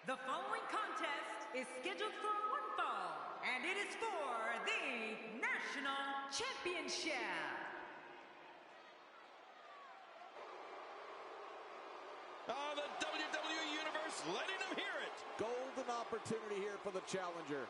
The following contest is scheduled for one fall, and it is for the National Championship. Oh, the WWE Universe letting them hear it. Golden opportunity here for the challenger.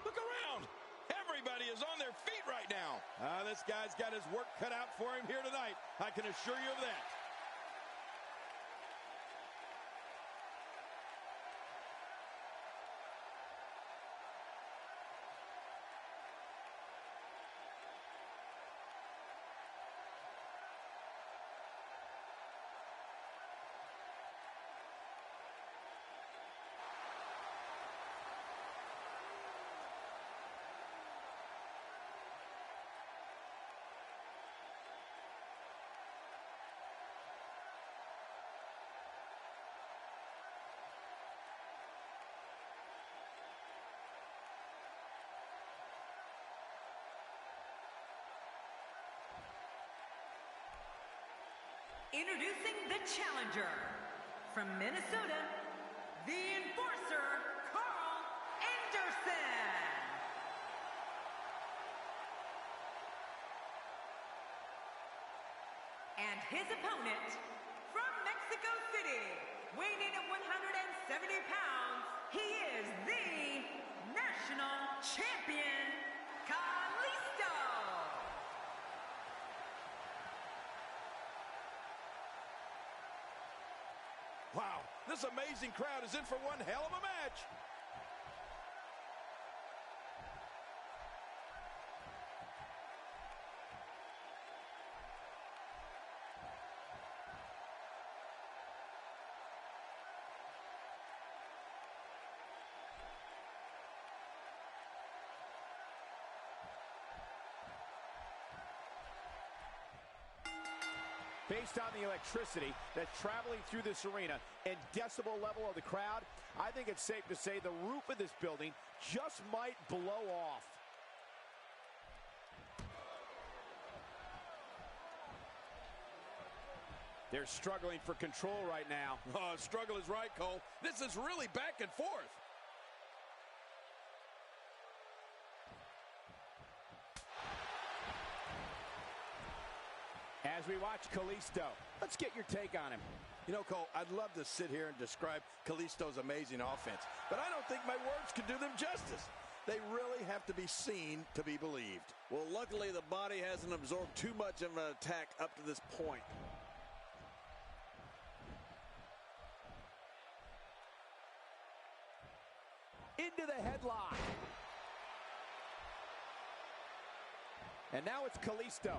Look around. Everybody is on their feet right now. This guy's got his work cut out for him here tonight. I can assure you of that. Introducing the challenger from Minnesota, the Enforcer, Carl Anderson. And his opponent from Mexico City, weighing in at 170 pounds, he is the National Champion, Kalisto. Wow, this amazing crowd is in for one hell of a match. Based on the electricity that's traveling through this arena and decibel level of the crowd, I think it's safe to say the roof of this building just might blow off. They're struggling for control right now. Oh, struggle is right, Cole. This is really back and forth. As we watch Kalisto, let's get your take on him. You know, Cole, I'd love to sit here and describe Kalisto's amazing offense, but I don't think my words could do them justice. They really have to be seen to be believed. Well, luckily the body hasn't absorbed too much of an attack up to this point. Into the headlock. And now it's Kalisto.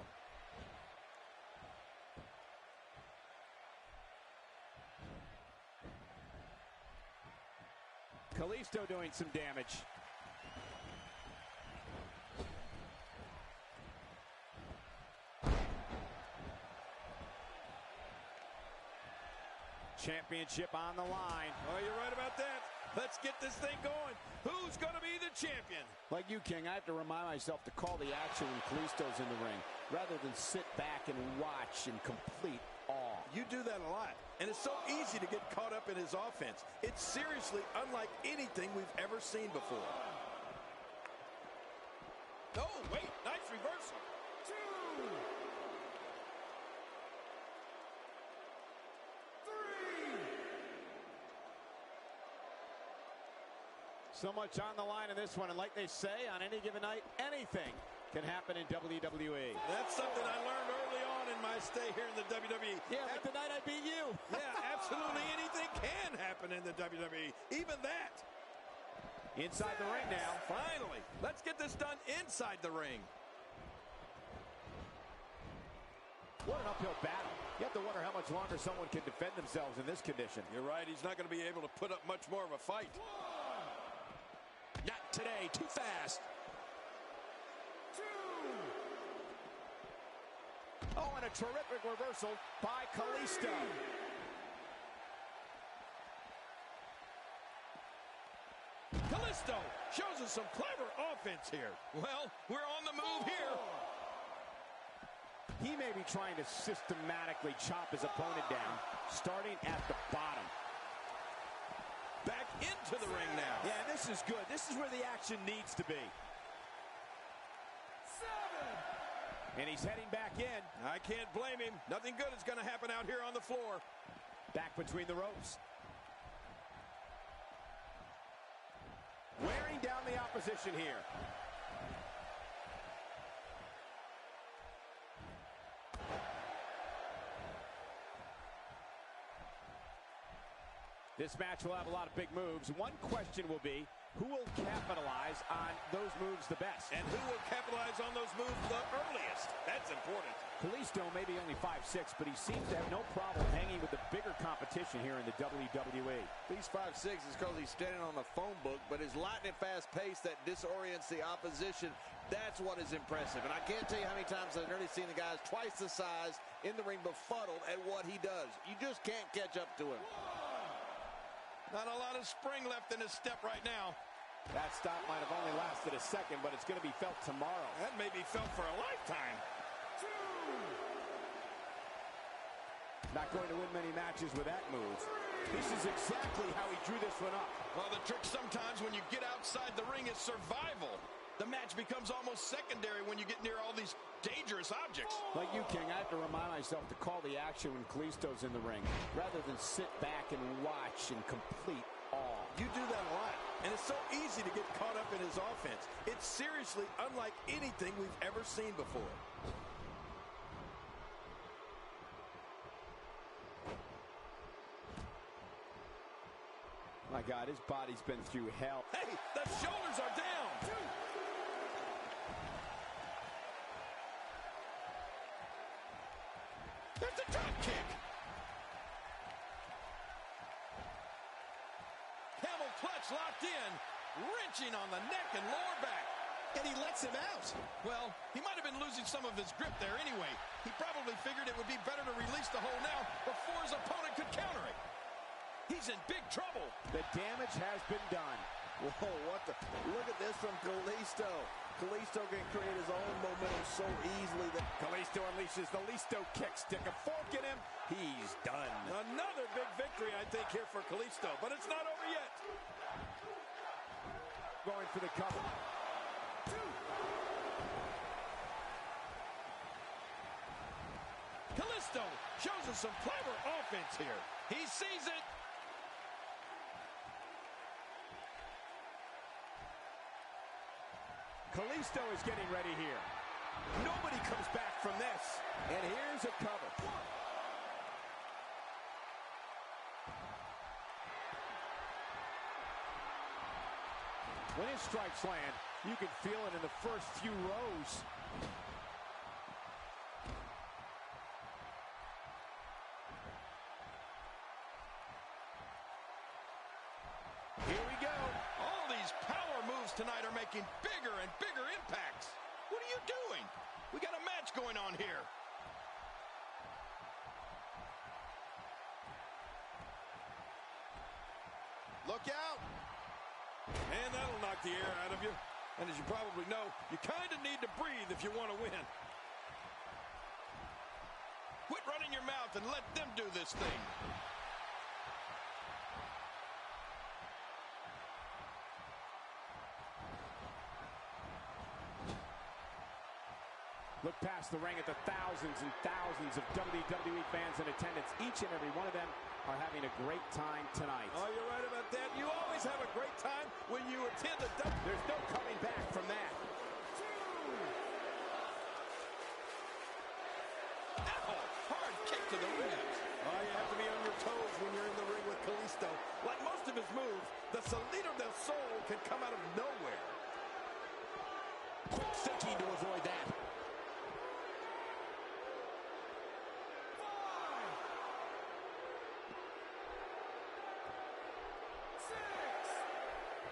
Kalisto doing some damage. Championship on the line. Oh, you're right about that. Let's get this thing going. Who's going to be the champion? Like you, King, I have to remind myself to call the action when Kalisto's in the ring, rather than sit back and watch in complete awe. You do that a lot, and it's so easy to get caught up in his offense. It's seriously unlike anything we've ever seen before. Oh, wait, nice reversal. 2, 3. So much on the line in this one, and like they say, on any given night, anything can happen in WWE. That's something I learned early on in my stay here in the WWE. Yeah, like the night I beat you. Yeah, absolutely anything can happen in the WWE. Even that. Inside the ring now. Finally, let's get this done inside the ring. What an uphill battle. You have to wonder how much longer someone can defend themselves in this condition. You're right. He's not going to be able to put up much more of a fight. Not today. Too fast. Oh, and a terrific reversal by Kalisto. Kalisto shows us some clever offense here. Well, we're on the move here. He may be trying to systematically chop his opponent down, starting at the bottom. Back into the ring now. Yeah, this is good. This is where the action needs to be. 7. And he's heading back in. I can't blame him. Nothing good is going to happen out here on the floor. Back between the ropes. Wearing down the opposition here. This match will have a lot of big moves. One question will be, who will capitalize on those moves the best? And who will capitalize on those moves the earliest? That's important. Kalisto may be only 5'6", but he seems to have no problem hanging with the bigger competition here in the WWE. He's 5'6" is because he's standing on a phone book, but his lightning fast pace that disorients the opposition, that's what is impressive. And I can't tell you how many times I've already seen the guys twice the size in the ring befuddled at what he does. You just can't catch up to him. Not a lot of spring left in his step right now. That stop might have only lasted a second, but it's going to be felt tomorrow. That may be felt for a lifetime. Not going to win many matches with that move. This is exactly how he drew this one up. Well, the trick sometimes when you get outside the ring is survival. The match becomes almost secondary when you get near all these dangerous objects. Like you, King, I have to remind myself to call the action when Kalisto's in the ring, rather than sit back and watch in complete awe. You do that a lot, and it's so easy to get caught up in his offense. It's seriously unlike anything we've ever seen before. My God, his body's been through hell. Hey, the shoulders are down. There's the drop kick. Camel clutch locked in, wrenching on the neck and lower back. And he lets him out. Well, he might have been losing some of his grip there anyway. He probably figured it would be better to release the hold now before his opponent could counter it. He's in big trouble. The damage has been done. Whoa, what the? Look at this from Kalisto. Kalisto can create his own momentum so easily that Kalisto unleashes the Listo kick. Stick a fork in him. He's done. Another big victory, I think, here for Kalisto, but it's not over yet. Going for the cover. Kalisto shows us some clever offense here. He sees it. Kalisto is getting ready here. Nobody comes back from this. And here's a cover. When his strikes land, you can feel it in the first few rows. Here we go. All these power moves tonight are making bigger and bigger impacts. What are you doing? We got a match going on here. Look out. And that'll knock the air out of you. And as you probably know, you kind of need to breathe if you want to win. Quit running your mouth and let them do this thing. Look past the ring at the thousands and thousands of WWE fans in attendance. Each and every one of them are having a great time tonight. Oh, you're right about that. You always have a great time when you attend the There's no coming back from that. Ow! Hard kick to the ribs. Oh, you have to be on your toes when you're in the ring with Kalisto. Like most of his moves, the Salida del Sol can come out of nowhere. Quick thinking to avoid that.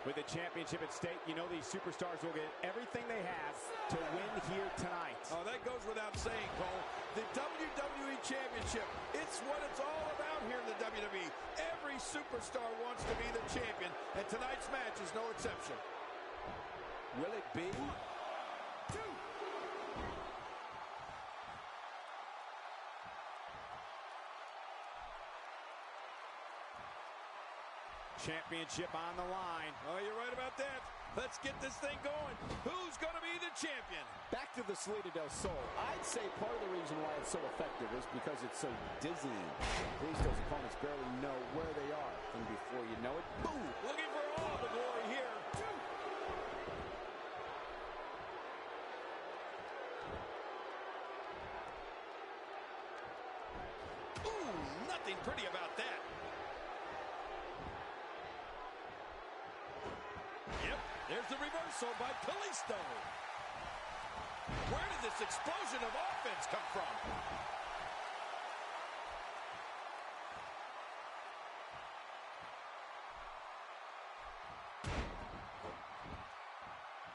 With the championship at stake, you know these superstars will get everything they have to win here tonight. Oh, that goes without saying, Cole. The WWE Championship, it's what it's all about here in the WWE. Every superstar wants to be the champion, and tonight's match is no exception. Will it be? 2. Championship on the line. Oh, you're right about that. Let's get this thing going. Who's going to be the champion? Back to the Salida del Sol. I'd say part of the reason why it's so effective is because it's so dizzying. Kalisto's opponents barely know where they are. And before you know it, boom! Looking for all the glory here. 2. Ooh, nothing pretty about that. Yep, there's the reversal by Kalisto. Where did this explosion of offense come from?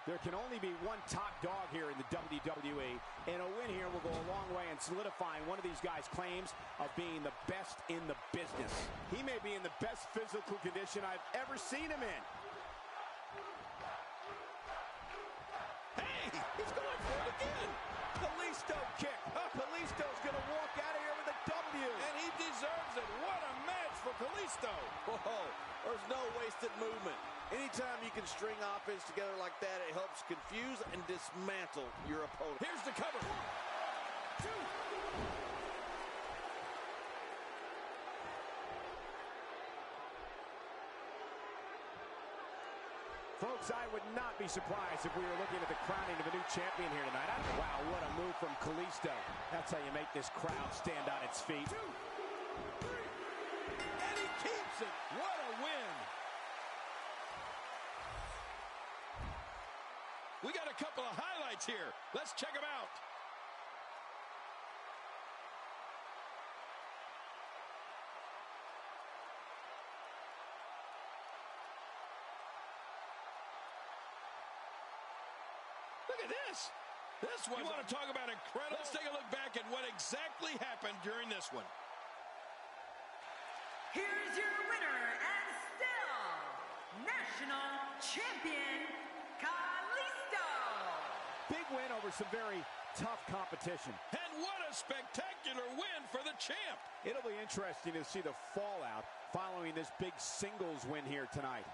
There can only be one top dog here in the WWE, and a win here will go a long way in solidifying one of these guys' claims of being the best in the business. He may be in the best physical condition I've ever seen him in. Hey, he's going for it again. Kalisto kick. Kalisto's going to walk out of here with a W. And he deserves it. What a match for Kalisto. Whoa, there's no wasted movement. Anytime you can string offense together like that, it helps confuse and dismantle your opponent. Here's the cover. 1, 2. Folks, I would not be surprised if we were looking at the crowning of a new champion here tonight. Wow, what a move from Kalisto. That's how you make this crowd stand on its feet. 2, 3. And he keeps it. What a win. We got a couple of highlights here. Let's check them out. Look at this. This one. You want to talk about incredible? Let's take a look back at what exactly happened during this one. Here's your winner and still national champion, Kalisto. Big win over some very tough competition. And what a spectacular win for the champ. It'll be interesting to see the fallout following this big singles win here tonight.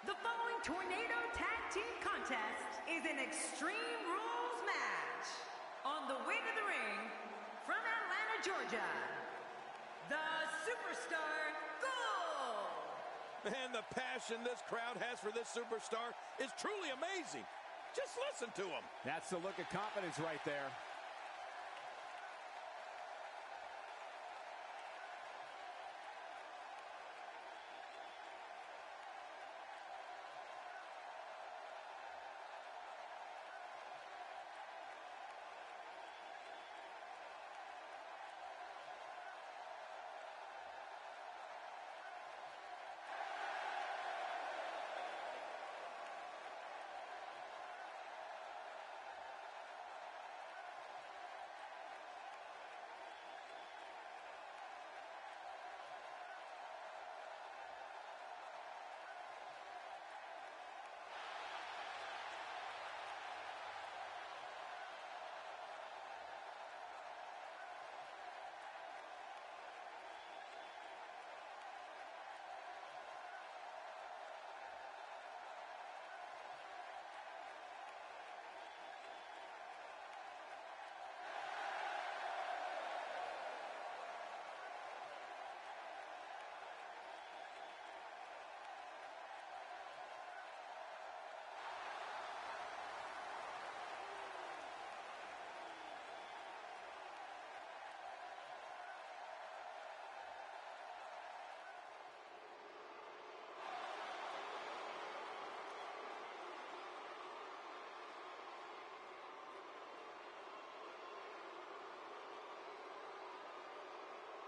The following Tornado Tag Team Contest is an Extreme Rules match. On the way to the ring, from Atlanta, Georgia, the Superstar Gold. And the passion this crowd has for this superstar is truly amazing. Just listen to him. That's the look of confidence right there.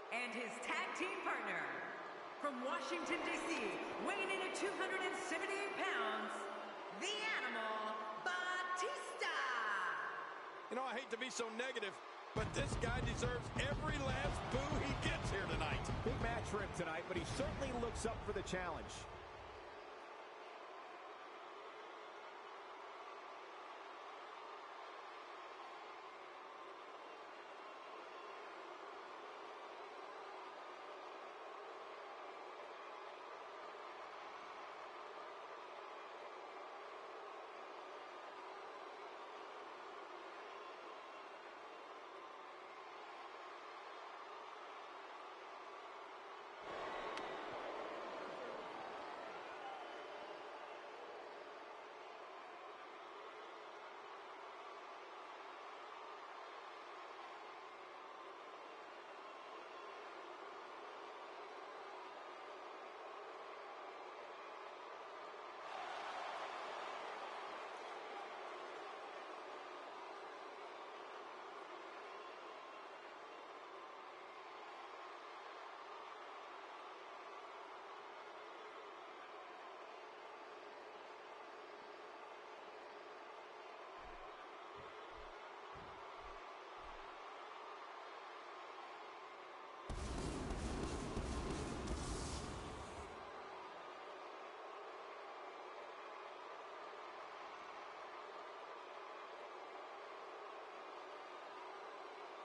And his tag team partner, from Washington, D.C., weighing in at 278 pounds, the Animal, Batista. You know, I hate to be so negative, but this guy deserves every last boo he gets here tonight. Big match for him tonight, but he certainly looks up for the challenge.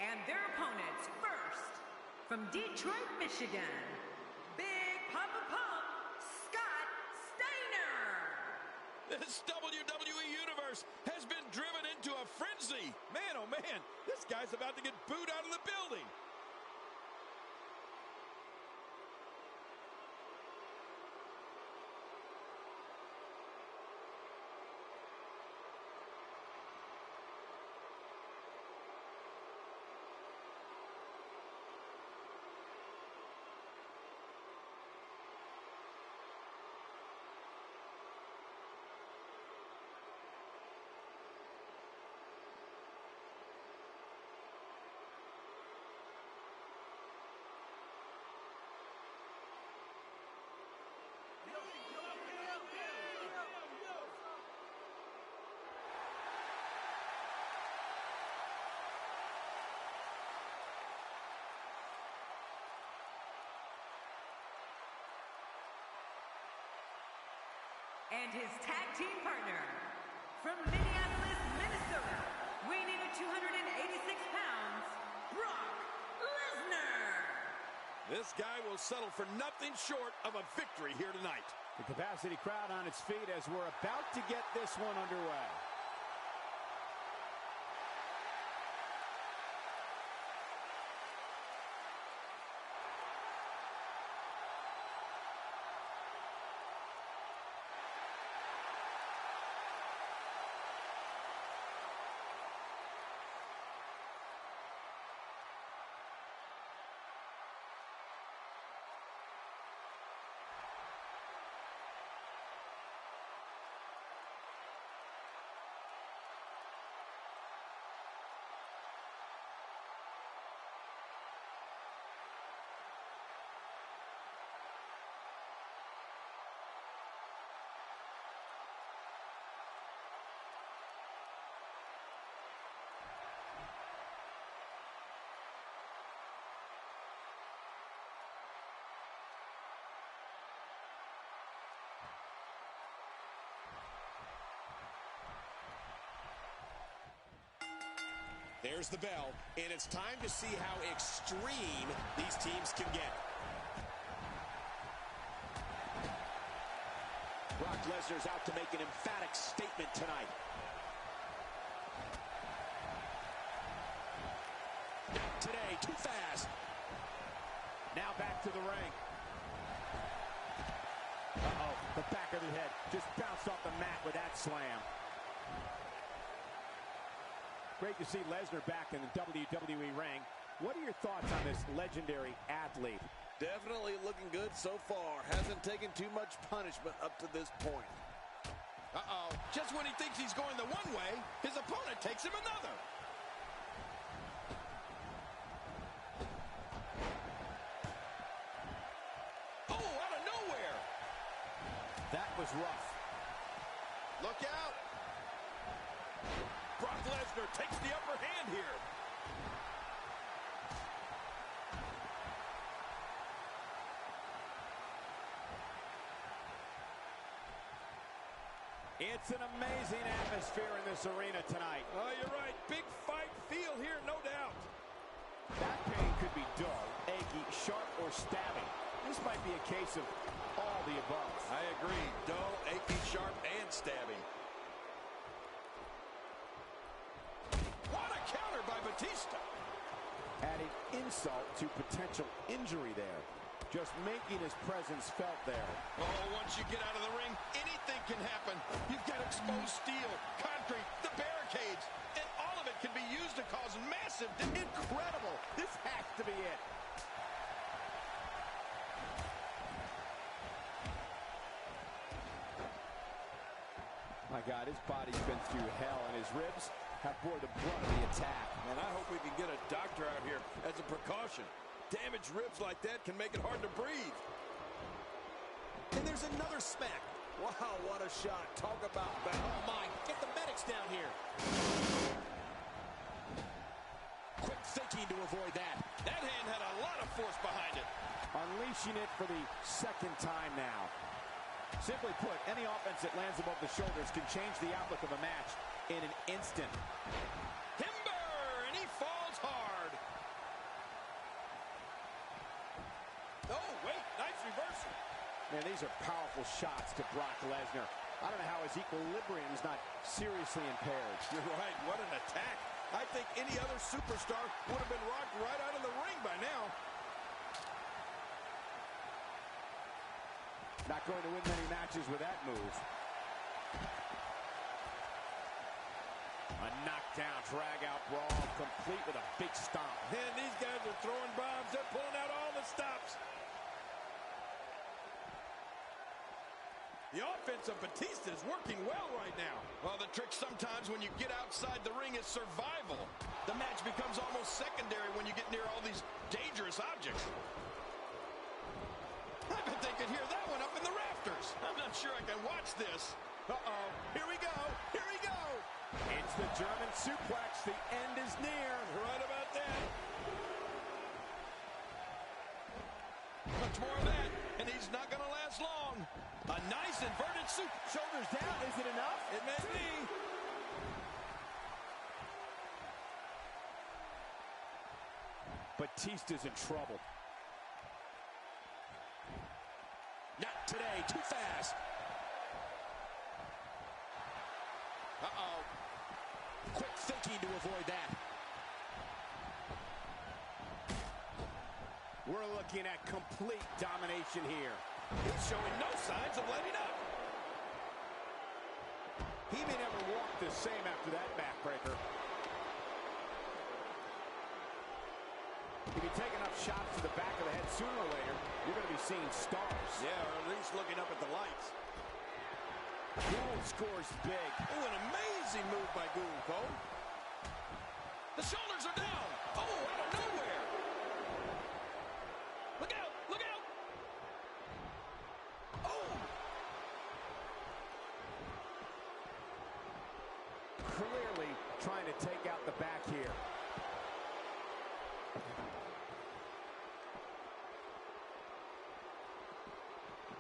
And their opponents, first, from Detroit, Michigan, Big Papa Pump, Scott Steiner. This WWE Universe has been driven into a frenzy. Man, oh man, this guy's about to get booed out of the building. And his tag team partner, from Minneapolis, Minnesota, weighing in at 286 pounds, Brock Lesnar. This guy will settle for nothing short of a victory here tonight. The capacity crowd on its feet as we're about to get this one underway. There's the bell, and it's time to see how extreme these teams can get. Brock Lesnar's out to make an emphatic statement tonight. Not today, too fast. Now back to the ring. Uh-oh, the back of the head just bounced off the mat with that slam. Great to see Lesnar back in the WWE ring. What are your thoughts on this legendary athlete? Definitely looking good so far. Hasn't taken too much punishment up to this point. Uh-oh. Just when he thinks he's going the one way, his opponent takes him another. Oh, out of nowhere. That was rough. Look out. Brock Lesnar takes the upper hand here. It's an amazing atmosphere in this arena tonight. Oh, you're right. Big fight feel here, no doubt. That pain could be dull, achy, sharp, or stabbing. This might be a case of all the above. I agree. Dull, achy, sharp, and stabbing. What a counter by Batista. Adding insult to potential injury there. Just making his presence felt there. Oh, once you get out of the ring, anything can happen. You've got exposed steel, concrete, the barricades, and all of it can be used to cause massive damage. Incredible. This has to be it. My God, his body's been through hell, and his ribs have bore the brunt of the attack. And I hope we can get a doctor out here as a precaution. Damaged ribs like that can make it hard to breathe. And there's another smack. Wow, what a shot. Talk about back. Oh, my. Get the medics down here. Quick thinking to avoid that. That hand had a lot of force behind it. Unleashing it for the second time now. Simply put, any offense that lands above the shoulders can change the outlook of a match in an instant. Timber, and he falls hard. Oh, wait, nice reversal. Man, these are powerful shots to Brock Lesnar. I don't know how his equilibrium is not seriously impaired. You're right, what an attack. I think any other superstar would have been rocked right out of the ring by now. Not going to win many matches with that move. A knockdown, drag-out brawl, complete with a big stomp. And these guys are throwing bombs. They're pulling out all the stops. The offense of Batista is working well right now. Well, the trick sometimes when you get outside the ring is survival. The match becomes almost secondary when you get near all these dangerous objects. I bet they could hear that one up in the rafters. I'm not sure I can watch this. Uh-oh. Here we go. Here we go. It's the German suplex. The end is near. Right about that. Much more of that, and he's not going to last long. A nice inverted Shoulders down. Is it enough? It may be. Batista's in trouble. Not today. Too fast. Uh-oh. Quick thinking to avoid that. We're looking at complete domination here. He's showing no signs of letting up. He may never walk the same after that backbreaker. If you take enough shots to the back of the head, sooner or later, you're going to be seeing stars. Yeah, or at least looking up at the lights. Gould scores big. Oh, an amazing move by Gould, Cole. The shoulders are down. Oh, out of nowhere. Look out, look out. Oh. Clearly trying to take out the back here.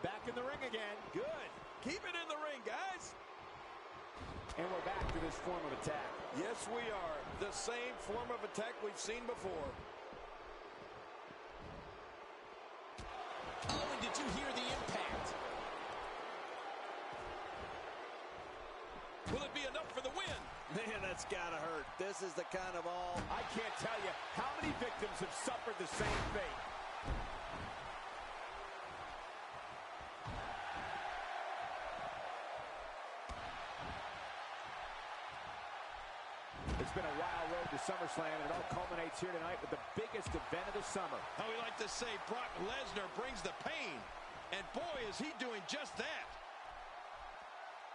Back in the ring again. Good. Keep it in the ring, guys. And we're back to this form of attack. Yes, we are. The same form of attack we've seen before. Oh, and did you hear the impact? Will it be enough for the win? Man, that's gotta hurt. This is the kind of all. I can't tell you how many victims have suffered the same fate. It's been a wild road to SummerSlam, and it all culminates here tonight with the biggest event of the summer. How we like to say, Brock Lesnar brings the pain. And boy, is he doing just that.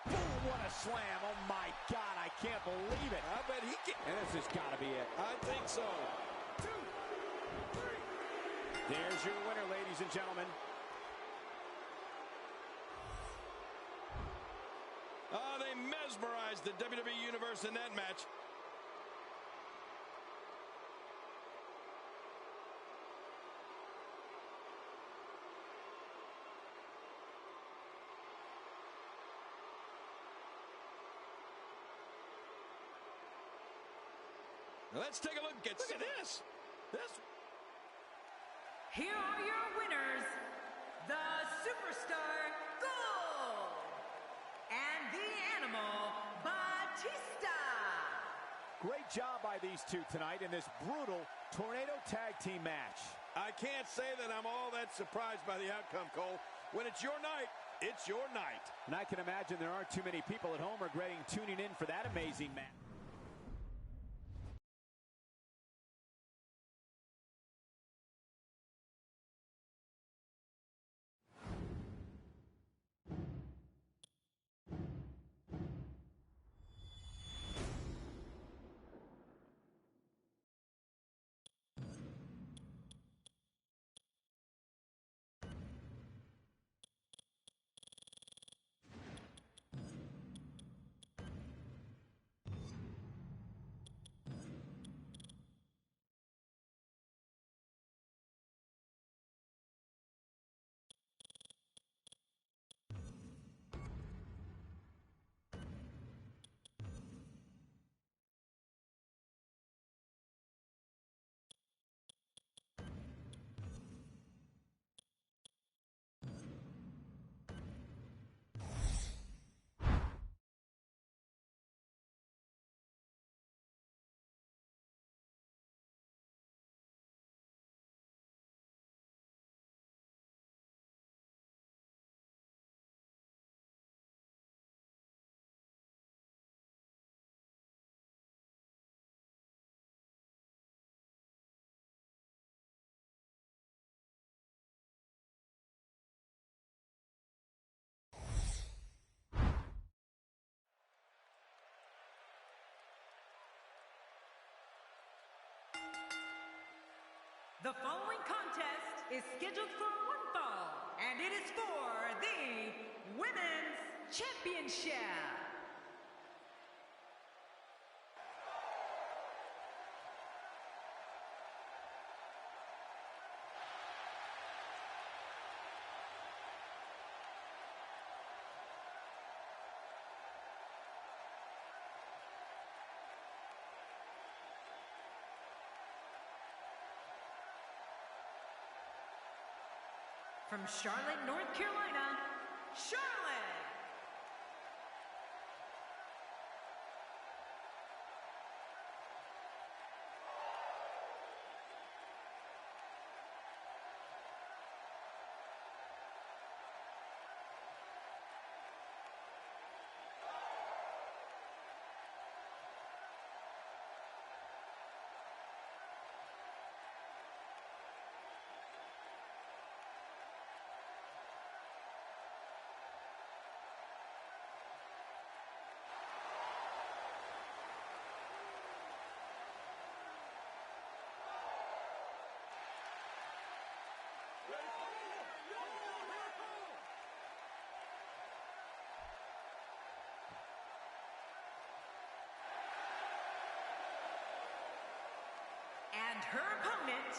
Boom, what a slam. Oh, my God, I can't believe it. I bet he can. And this has got to be it. I think so. 2, 3. There's your winner, ladies and gentlemen. They mesmerized the WWE Universe in that match. Now let's take a look at this. Here are your winners, the Superstar Gold and the Animal Batista. Great job by these two tonight in this brutal Tornado Tag Team match. I can't say that I'm all that surprised by the outcome, Cole. When it's your night, it's your night. And I can imagine there aren't too many people at home regretting tuning in for that amazing match. The following contest is scheduled for one fall, and it is for the Women's Championship. From Charlotte, North Carolina, Charlotte. And her opponent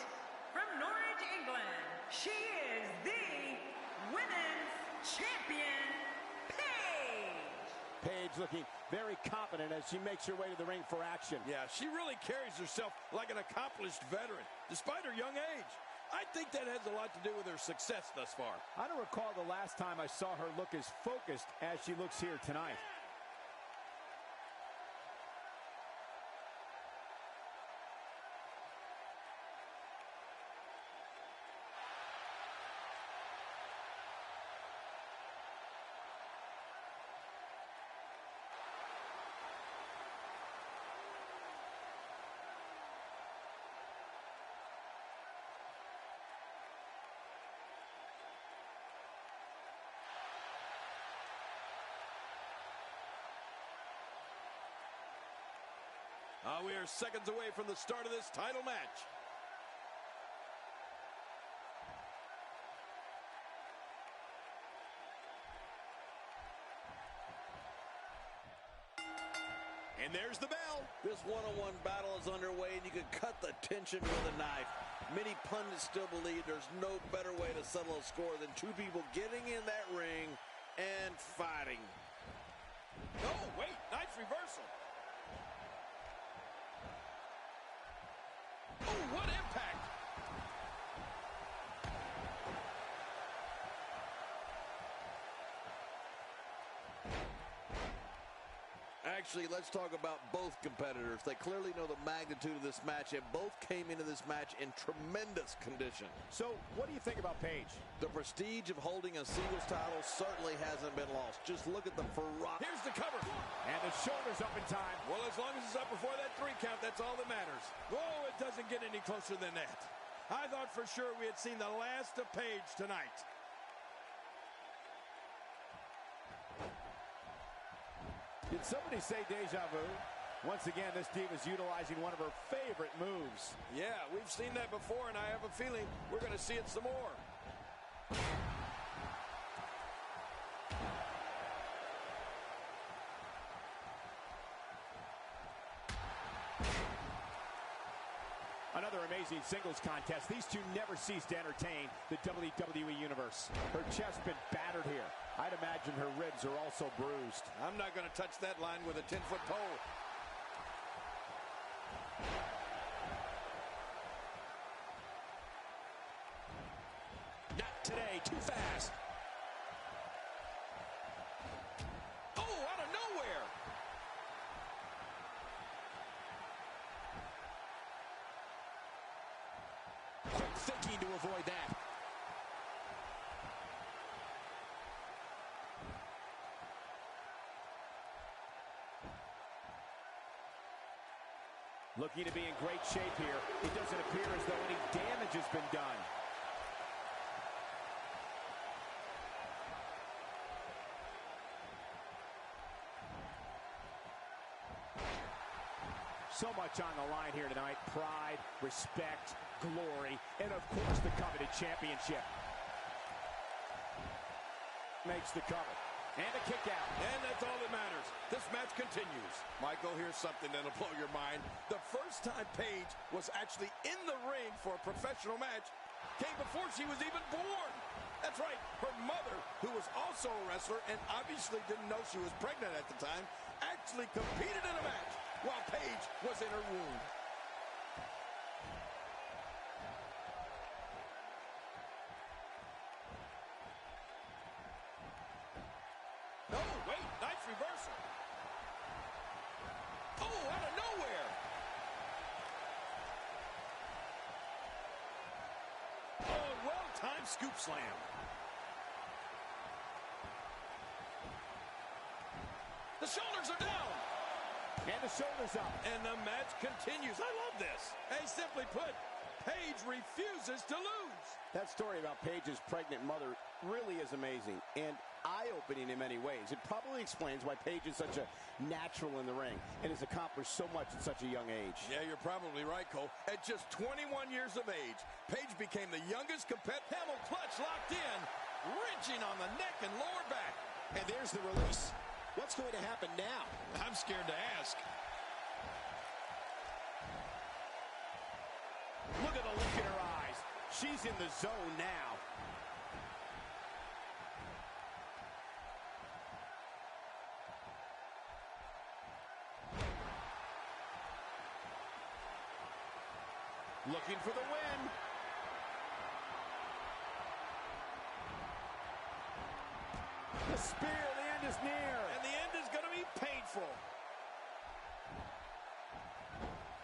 from Norwich, England, she is the Women's Champion, Paige. Paige looking very confident as she makes her way to the ring for action. Yeah, she really carries herself like an accomplished veteran, despite her young age. I think that has a lot to do with her success thus far. I don't recall the last time I saw her look as focused as she looks here tonight. We are seconds away from the start of this title match. And there's the bell. This one-on-one battle is underway, and you can cut the tension with a knife. Many pundits still believe there's no better way to settle a score than two people getting in that ring and fighting. Oh, wait, nice reversal. Oh, what impact! Actually, let's talk about both competitors. They clearly know the magnitude of this match, and both came into this match in tremendous condition. So, what do you think about Paige? The prestige of holding a singles title certainly hasn't been lost. Just look at the ferocity. Here's the cover. And the shoulders up in time. Well, as long as it's up before that 3 count, that's all that matters. Oh, it doesn't get any closer than that. I thought for sure we had seen the last of Paige tonight. Did somebody say deja vu? Once again, this diva is utilizing one of her favorite moves. Yeah, we've seen that before, and I have a feeling we're going to see it some more. Another amazing singles contest. These two never cease to entertain the WWE Universe. Her chest been battered here. I'd imagine her ribs are also bruised. I'm not going to touch that line with a 10-foot pole. Not today, too fast. Oh, out of nowhere. Quick thinking to avoid that. Looking to be in great shape here. It doesn't appear as though any damage has been done. So much on the line here tonight. Pride, respect, glory, and of course the coveted championship. Makes the cover. And a kick out. And that's all that matters. This match continues. Michael, here's something that'll blow your mind. The first time Paige was actually in the ring for a professional match came before she was even born. That's right. Her mother, who was also a wrestler and obviously didn't know she was pregnant at the time, actually competed in a match while Paige was in her womb. scoop slam. The shoulders are down. And the shoulders up. And the match continues. I love this. Hey, simply put, Paige refuses to lose. That story about Paige's pregnant mother really is amazing and eye-opening in many ways. It probably explains why Paige is such a natural in the ring and has accomplished so much at such a young age. Yeah, you're probably right, Cole. At just 21 years of age, Paige became the youngest competitor. Camel clutch locked in, wrenching on the neck and lower back. And there's the release. What's going to happen now? I'm scared to ask. Look at the look in her eyes. She's in the zone now. Looking for the win. The spear, the end is near. And the end is going to be painful.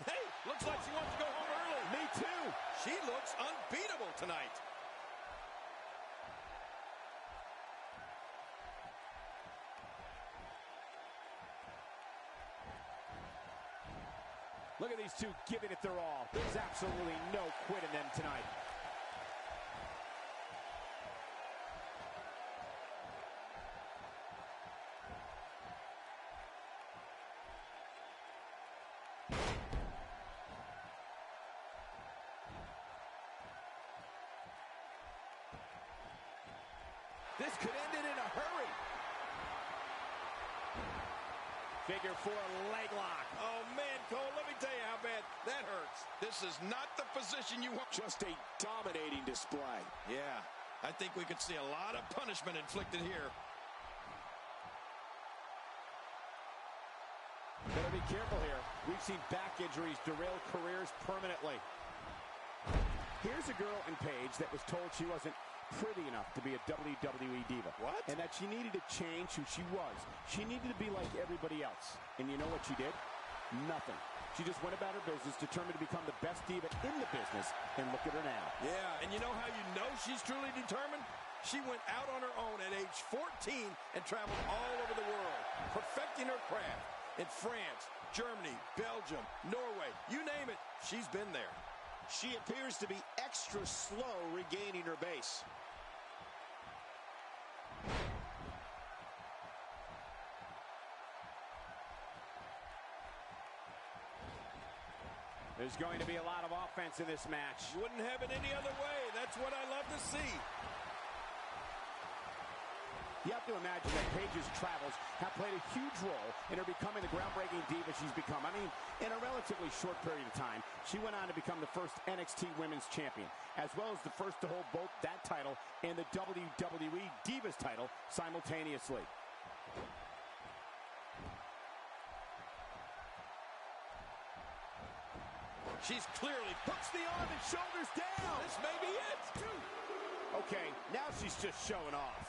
Hey, looks like she wants to go home early. Me too. She looks unbeatable tonight. Look at these two giving it their all. There's absolutely no quit in them tonight. This could end it in a hurry. Figure four leg lock. Oh, man, Cole, let me tell you how bad that hurts. This is not the position you want. Just a dominating display. Yeah, I think we could see a lot of punishment inflicted here. Better be careful here. We've seen back injuries derail careers permanently. Here's a girl in Paige that was told she wasn't pretty enough to be a WWE diva. What? And that she needed to change who she was. She needed to be like everybody else. And you know what she did? Nothing. She just went about her business, determined to become the best diva in the business, and look at her now. Yeah, and you know how you know she's truly determined? She went out on her own at age 14 and traveled all over the world, perfecting her craft. In France, Germany, Belgium, Norway, you name it, she's been there. She appears to be extra slow regaining her base. There's going to be a lot of offense in this match. You wouldn't have it any other way. That's what I love to see. You have to imagine that Paige's travels have played a huge role in her becoming the groundbreaking diva she's become. I mean, in a relatively short period of time, she went on to become the first NXT Women's Champion, as well as the first to hold both that title and the WWE Divas title simultaneously. She's clearly hooks the arm and shoulders down. This may be it. Okay, now she's just showing off.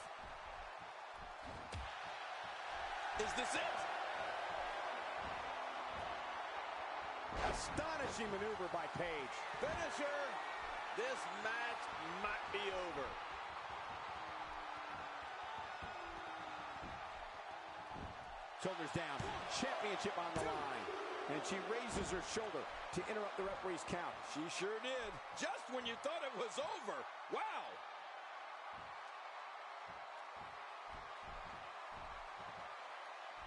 Is this it? Astonishing maneuver by Paige. Finisher. This match might be over. Shoulders down. Championship on the line. And she raises her shoulder to interrupt the referee's count. She sure did. Just when you thought it was over. Wow.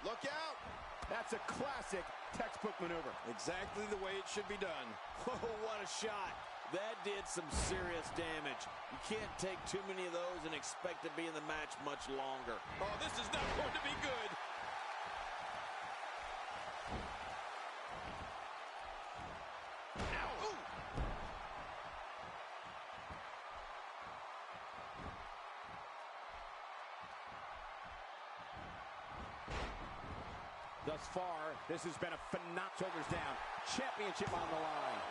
Look out. That's a classic textbook maneuver. Exactly the way it should be done. Oh, what a shot. That did some serious damage. You can't take too many of those and expect to be in the match much longer. Oh, this is not going to be good. Ow. Ooh. Thus far, this has been a phenomenal. Shoulders down. Championship on the line.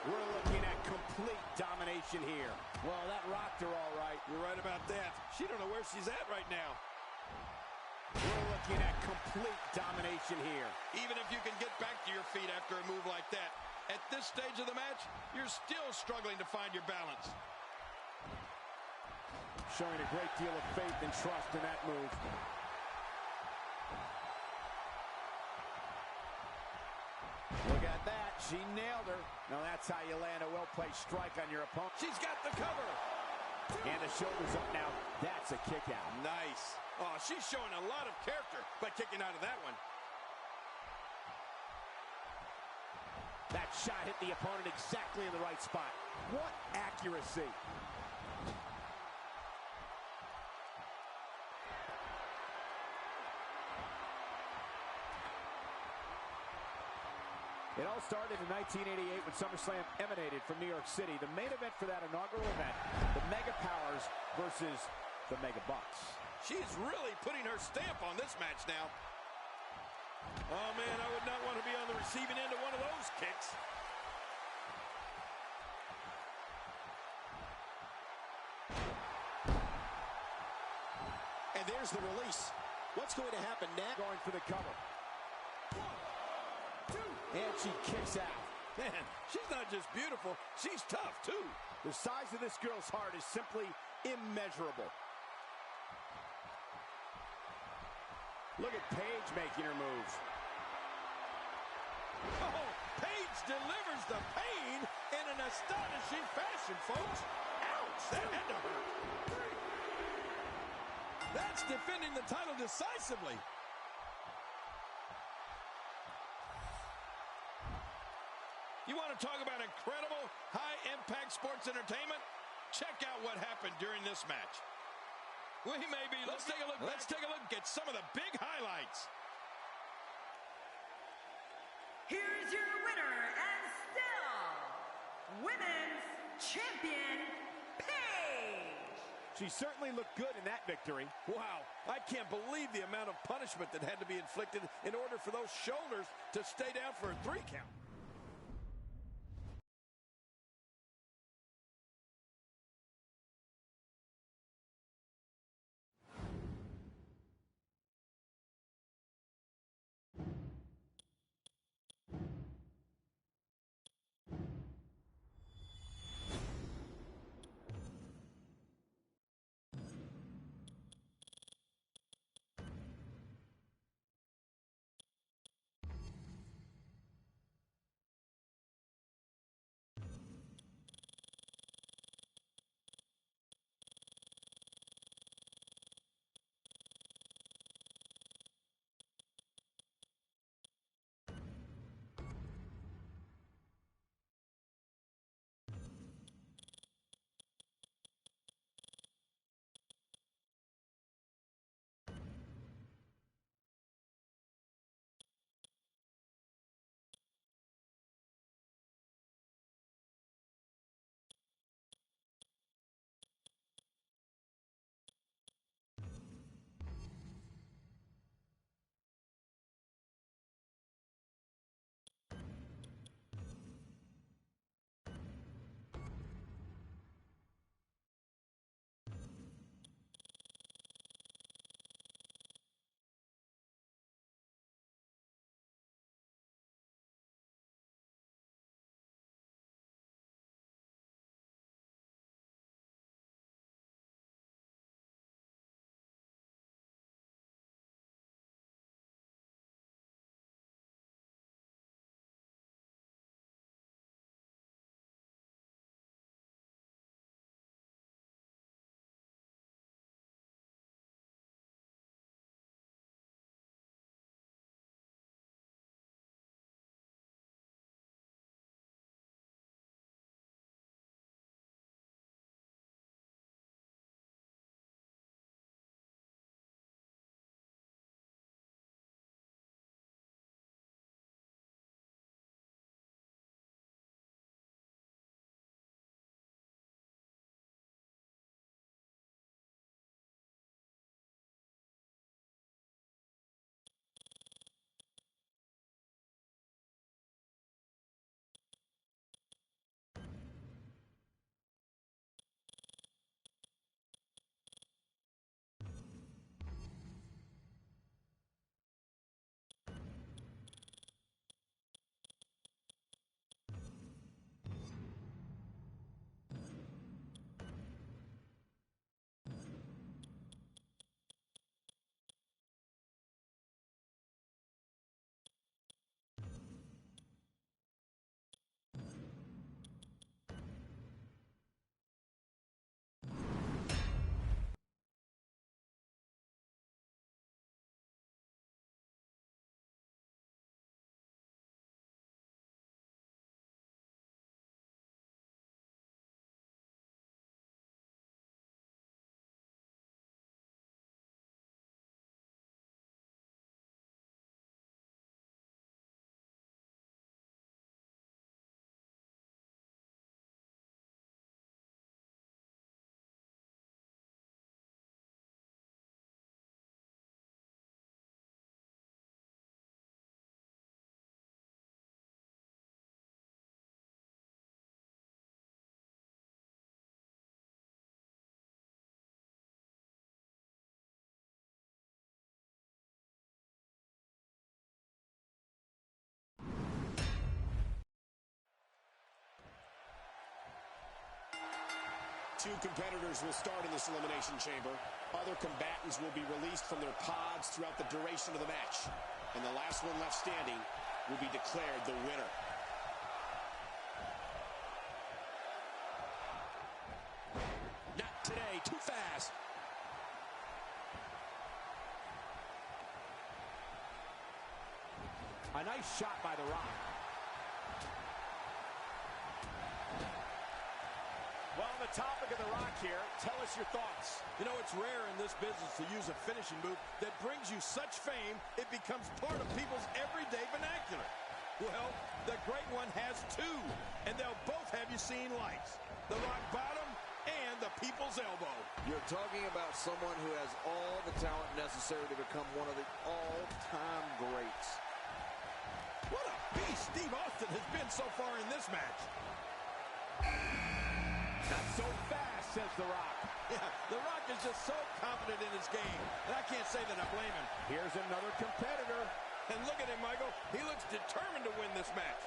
We're looking at complete domination here. Well, that rocked her all right. You're right about that. She don't know where she's at right now. We're looking at complete domination here. Even if you can get back to your feet after a move like that, at this stage of the match, you're still struggling to find your balance. showing a great deal of faith and trust in that move. Look at that. She nailed her. Now that's how you land a well-placed strike on your opponent. She's got the cover. And the shoulders up now. That's a kick out. Nice. Oh, she's showing a lot of character by kicking out of that one. That shot hit the opponent exactly in the right spot. What accuracy. It all started in 1988 when SummerSlam emanated from New York City. The main event for that inaugural event, the Mega Powers versus the Mega Bucks. She's really putting her stamp on this match now. Oh, man, I would not want to be on the receiving end of one of those kicks. And there's the release. What's going to happen next? Going for the cover. And she kicks out. Man, she's not just beautiful, she's tough, too. The size of this girl's heart is simply immeasurable. Look at Paige making her move. Oh, Paige delivers the pain in an astonishing fashion, folks. Ouch, that had to hurt. That's defending the title decisively. You want to talk about incredible, high-impact sports entertainment? Check out what happened during this match. We may be... Let's take a look at some of the big highlights. Here's your winner and still Women's Champion, Paige. She certainly looked good in that victory. Wow, I can't believe the amount of punishment that had to be inflicted in order for those shoulders to stay down for a 3 count. 2 competitors will start in this elimination chamber. Other combatants will be released from their pods throughout the duration of the match. And the last one left standing will be declared the winner. Not today, too fast. A nice shot by The Rock. Well, on the topic of The Rock here, tell us your thoughts. You know, it's rare in this business to use a finishing move that brings you such fame, it becomes part of people's everyday vernacular. Well, the great one has 2, and they'll both have you seeing lights. The rock bottom and the people's elbow. You're talking about someone who has all the talent necessary to become one of the all-time greats. What a beast Steve Austin has been so far in this match. Not so fast, says The Rock. Yeah, The Rock is just so confident in his game, and I can't say that I blame him. Here's another competitor. And look at him, Michael. He looks determined to win this match.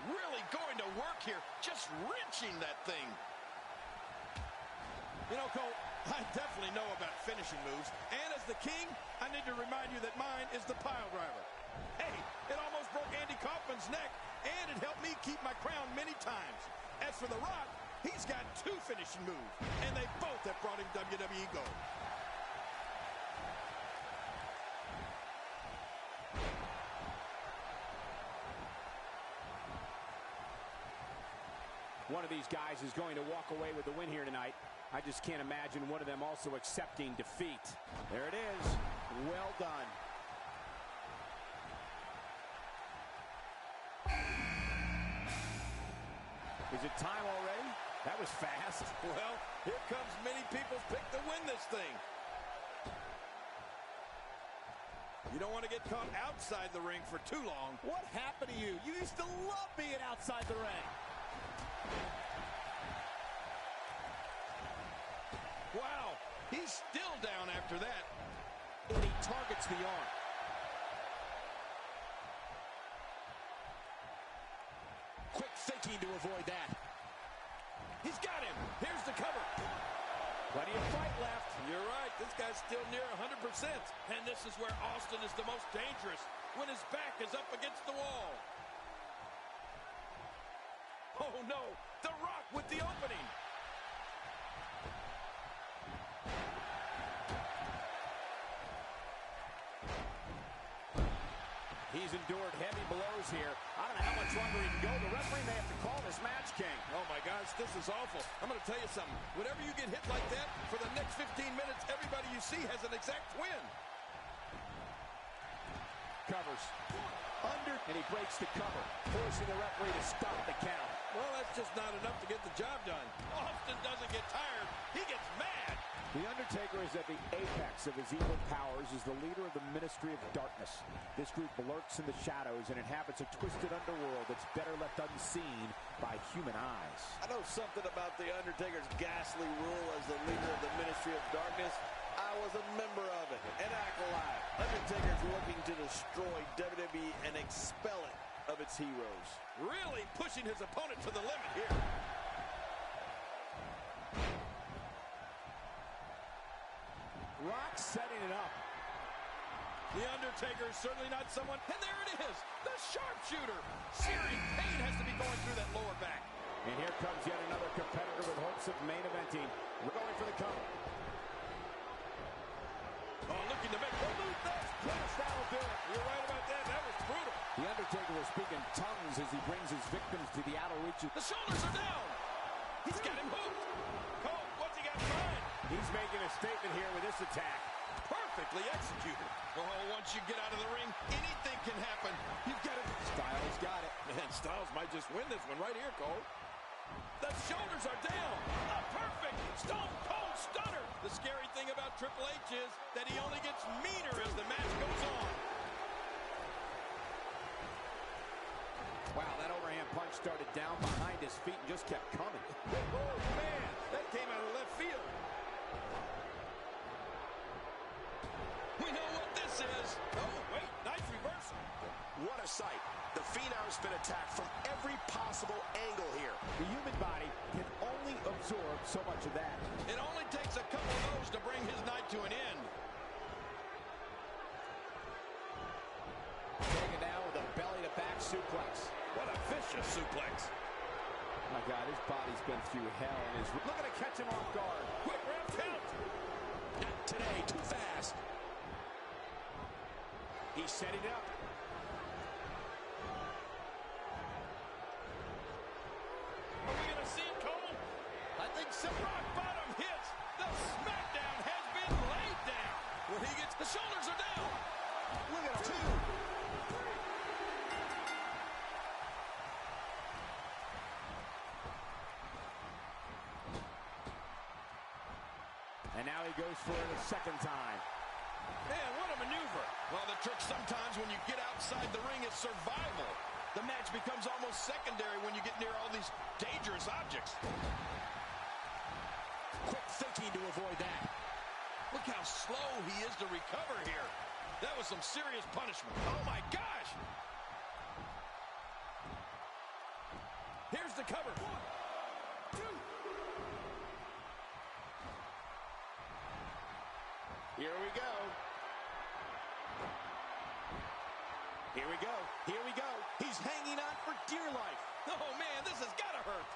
Really going to work here, just wrenching that thing. You know, Cole, I definitely know about finishing moves, and as the king, I need to remind you that mine is the pile driver. Hey, it almost broke Andy Kaufman's neck, and it helped me keep my crown many times. As for The Rock, he's got 2 finishing moves, and they both have brought him WWE gold. One of these guys is going to walk away with the win here tonight. I just can't imagine one of them also accepting defeat. There it is. Well done. Is it time already? That was fast. Well, here comes many people's pick to win this thing. You don't want to get caught outside the ring for too long. What happened to you? You used to love being outside the ring. Wow, he's still down after that. And he targets the arm. Quick thinking to avoid that. He's got him. Here's the cover. Plenty of fight left. You're right. This guy's still near 100%. And this is where Austin is the most dangerous, when his back is up against the wall. Oh, no. The Rock with the opening. He's endured heavy blows here. I don't know how much longer he can go. The referee may have to call this match, King. Oh, my gosh, this is awful. I'm going to tell you something. Whenever you get hit like that, for the next 15 minutes, everybody you see has an exact win. Covers. Under, and he breaks the cover, forcing the referee to stop the count. Well, that's just not enough to get the job done. Austin doesn't get tired. He gets mad. The Undertaker is at the apex of his evil powers as the leader of the Ministry of Darkness. This group lurks in the shadows and inhabits a twisted underworld that's better left unseen by human eyes. I know something about the Undertaker's ghastly rule as the leader of the Ministry of Darkness. I was a member of it, an acolyte. Undertaker's looking to destroy WWE and expel it of its heroes. Really pushing his opponent to the limit here. Rock setting it up. The Undertaker is certainly not someone... And there it is, the sharpshooter. Searing pain has to be going through that lower back. And here comes yet another competitor with hopes of main eventing. We're going for the cover. Oh, looking to make a move. Yes, that'll do it. You're right about that. That was brutal. The Undertaker will speak in tongues as he brings his victims to the outer reaches. The shoulders are down. He's got him hooked. Cole, what's he got in mind? He's making a statement here with this attack. Perfectly executed. Oh, once you get out of the ring, anything can happen. You've got it. Styles got it. Man, Styles might just win this one right here, Cole. The shoulders are down. A perfect Stone Cold Stunner. The scary thing about Triple H is that he only gets meaner as the match goes on. Wow, that overhand punch started down behind his feet and just kept coming. Oh, man, that came out of left field. We know what this is. Oh, wait, nice reversal. What a sight. The Phenom's been attacked from every possible angle here. The human body can only absorb so much of that. It only takes a couple of those to bring his night to an end. Taking it down with a belly-to-back suplex. What a vicious suplex. My God, his body's been through hell and is looking to catch him off guard. Quick ref count. Not today, too fast. He's setting it up. Are we going to see it, Cole? I think so. Rock bottom hits. The smackdown has been laid down. When he gets, the shoulders are down. Look at him. 2. And now he goes for it a second time. Man, what a maneuver. Well, the trick sometimes when you get outside the ring is survival. The match becomes almost secondary when you get near all these dangerous objects. Quick thinking to avoid that. Look how slow he is to recover here. That was some serious punishment. Oh, my gosh. Here's the cover. 1, 2. Here we go. Here we go. Here we go. He's hanging on for dear life. Oh, man, this has got to hurt.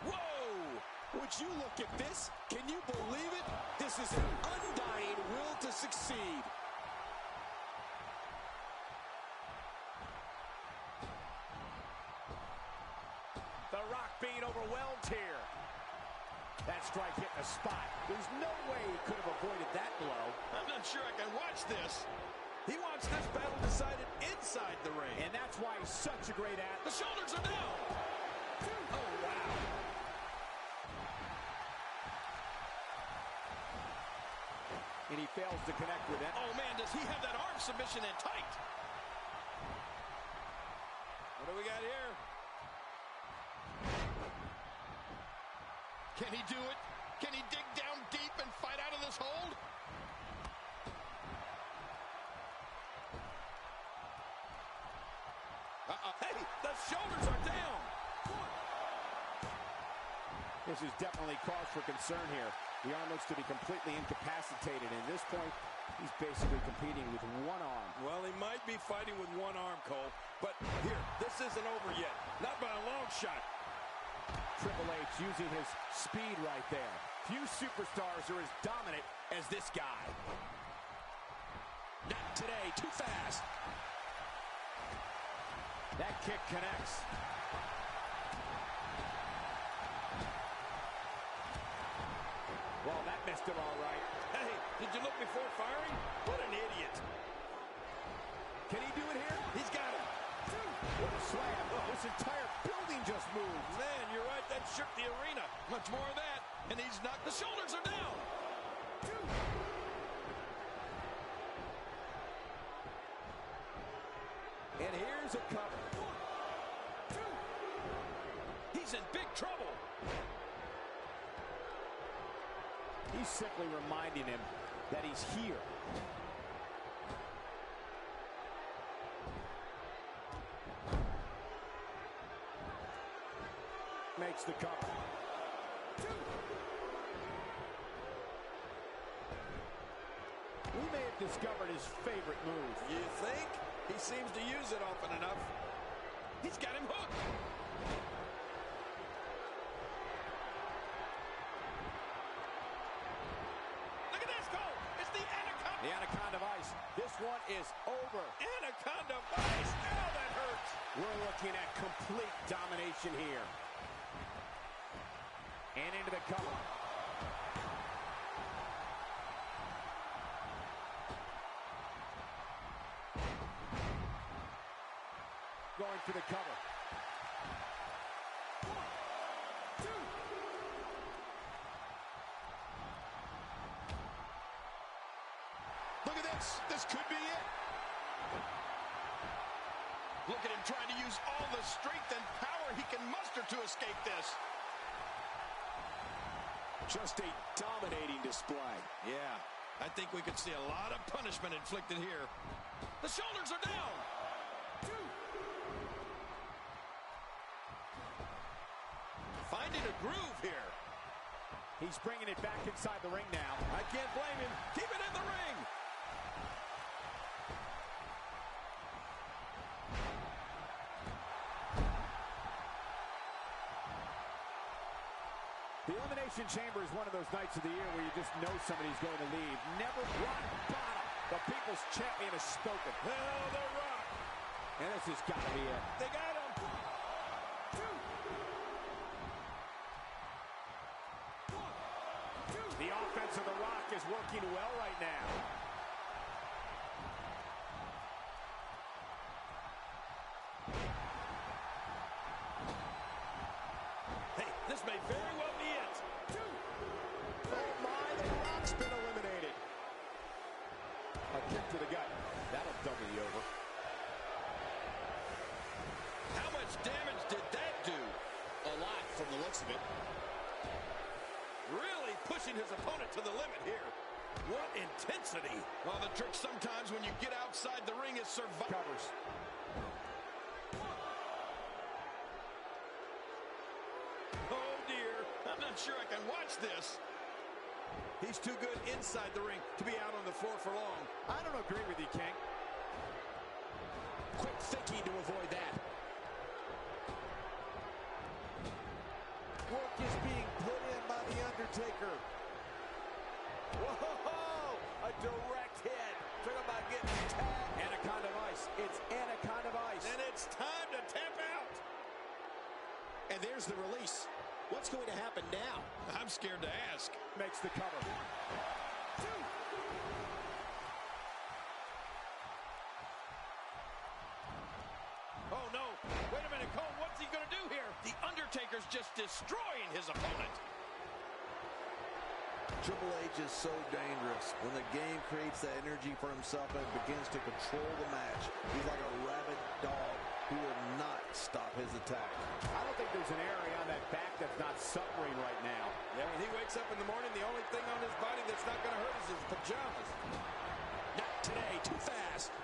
Whoa! Would you look at this? Can you believe it? This is an undying will to succeed. The Rock being overwhelmed here. That strike hit the spot. There's no way he could have avoided that blow. I'm not sure I can watch this. He wants this battle decided inside the ring. And that's why he's such a great athlete. The shoulders are down. Oh, wow. And he fails to connect with it. Oh, man, does he have that arm submission in tight? What do we got here? Can he do it? Can he dig down deep and fight out of this hold? Hey, the shoulders are down. This is definitely cause for concern here. The arm looks to be completely incapacitated. At this point, he's basically competing with one arm. Well, he might be fighting with one arm, Cole. But here, this isn't over yet. Not by a long shot. Triple H using his speed right there. Few superstars are as dominant as this guy. Not today, too fast. That kick connects. Well, that missed him all right. Hey, did you look before firing? What an idiot. Can he do it here? He's got it. What a slam. This entire building just moved. Man, you're right. That shook the arena. Much more of that. And he's knocked. The shoulders are down. And here's a cover. He's in big trouble. He's simply reminding him that he's here. Makes the cover. We may have discovered his favorite move. You think? He seems to use it often enough. He's got him hooked. Look at this, Cole. It's the Anaconda. The Anaconda Vice. This one is over. Anaconda Vice. Ow, that hurts. We're looking at complete domination here. And into the cover. Going for the cover. 1, 2. Look at this. This could be it. Look at him trying to use all the strength and power he can muster to escape this. Just a dominating display. Yeah, I think we could see a lot of punishment inflicted here. The shoulders are down. 2. finding a groove here. He's bringing it back inside the ring now. I can't blame him. Keep it in the ring. The Elimination Chamber is one of those nights of the year where you just know somebody's going to leave. Never rock bottom. The People's Champion has spoken. Hell, the Rock. And this has got to be it. They got him. 1, 2. The offense of The Rock is working well right now. Hey, this may very well be it. 2. Oh my, The Rock's been eliminated. A kick to the gut. That'll double you over. How much damage did that do? A lot from the looks of it. Really pushing his opponent to the limit here. What intensity. Well, the trick sometimes when you get outside the ring is survive. Covers. Oh, dear. I'm not sure I can watch this. He's too good inside the ring to be out on the floor for long. I don't agree with you, King. Quick thinking to avoid that. Work is being put in by The Undertaker. Whoa! A direct hit. Talk about getting tagged. Anaconda Vice. It's Anaconda Vice. And it's time to tap out. And there's the release. What's going to happen now? I'm scared to ask. Makes the cover. 2. Oh, no. Wait a minute, Cole. What's he going to do here? The Undertaker's just destroying his opponent. Triple H is so dangerous. When the game creates that energy for himself and begins to control the match, he's like a rabid dog who will not stop his attack. I don't think there's an area on that back that's not suffering right now. Yeah, when he wakes up in the morning, the only thing on his body that's not going to hurt is his pajamas. Not today. Too fast.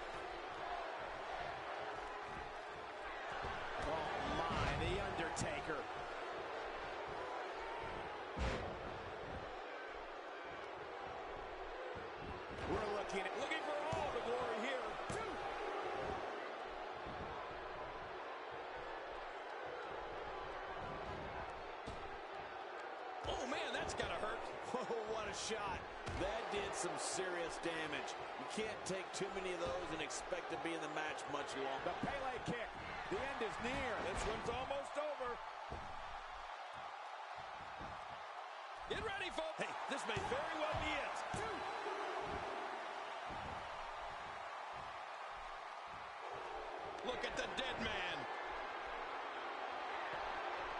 Oh my, The Undertaker. We're looking for all the glory here. 2. Oh, man, that's got to hurt. Oh, what a shot. That did some serious damage. You can't take too many of those and expect to be in the match much longer. The Pele kick. The end is near. This one's almost over. Get ready, folks. Hey, this may very well be it. 2. Look at the dead man.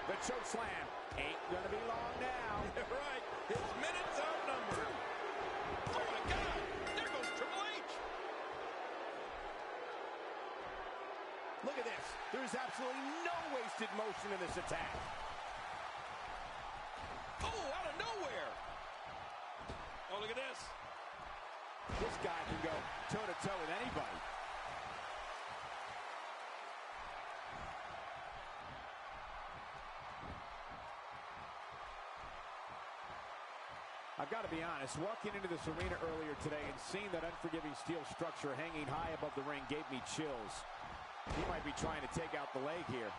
The choke slam ain't gonna be long now. Right. His minutes outnumbered. Oh, my God. There goes Triple H. Look at this. There is absolutely no wasted motion in this attack. Oh, out of nowhere. Oh, look at this. This guy can go toe-to-toe with anybody. I've got to be honest, walking into this arena earlier today and seeing that unforgiving steel structure hanging high above the ring gave me chills. He might be trying to take out the leg here.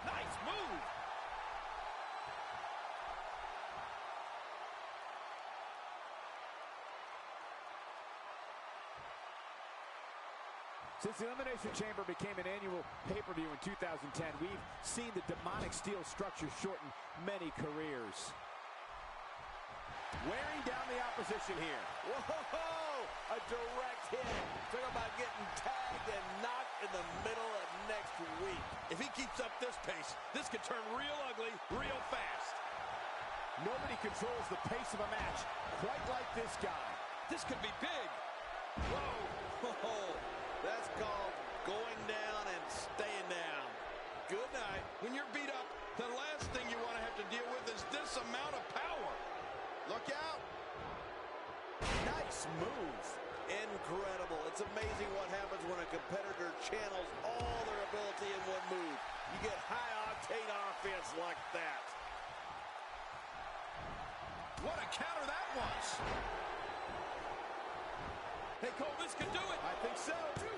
Nice move. Since the Elimination Chamber became an annual pay-per-view in 2010, we've seen the demonic steel structure shorten many careers. Wearing down the opposition here. Whoa! A direct hit. Talk about getting tagged and knocked in the middle of next week. If he keeps up this pace, this could turn real ugly real fast. Nobody controls the pace of a match quite like this guy. This could be big. Whoa! Whoa! That's called going down and staying down. Good night. When you're beat up, the last thing you want to have to deal with is this amount of power. Look out. Nice move. Incredible. It's amazing what happens when a competitor channels all their ability in one move. You get high-octane offense like that. What a counter that was. Hey, Cole, this could do it. I think so. 2, 3.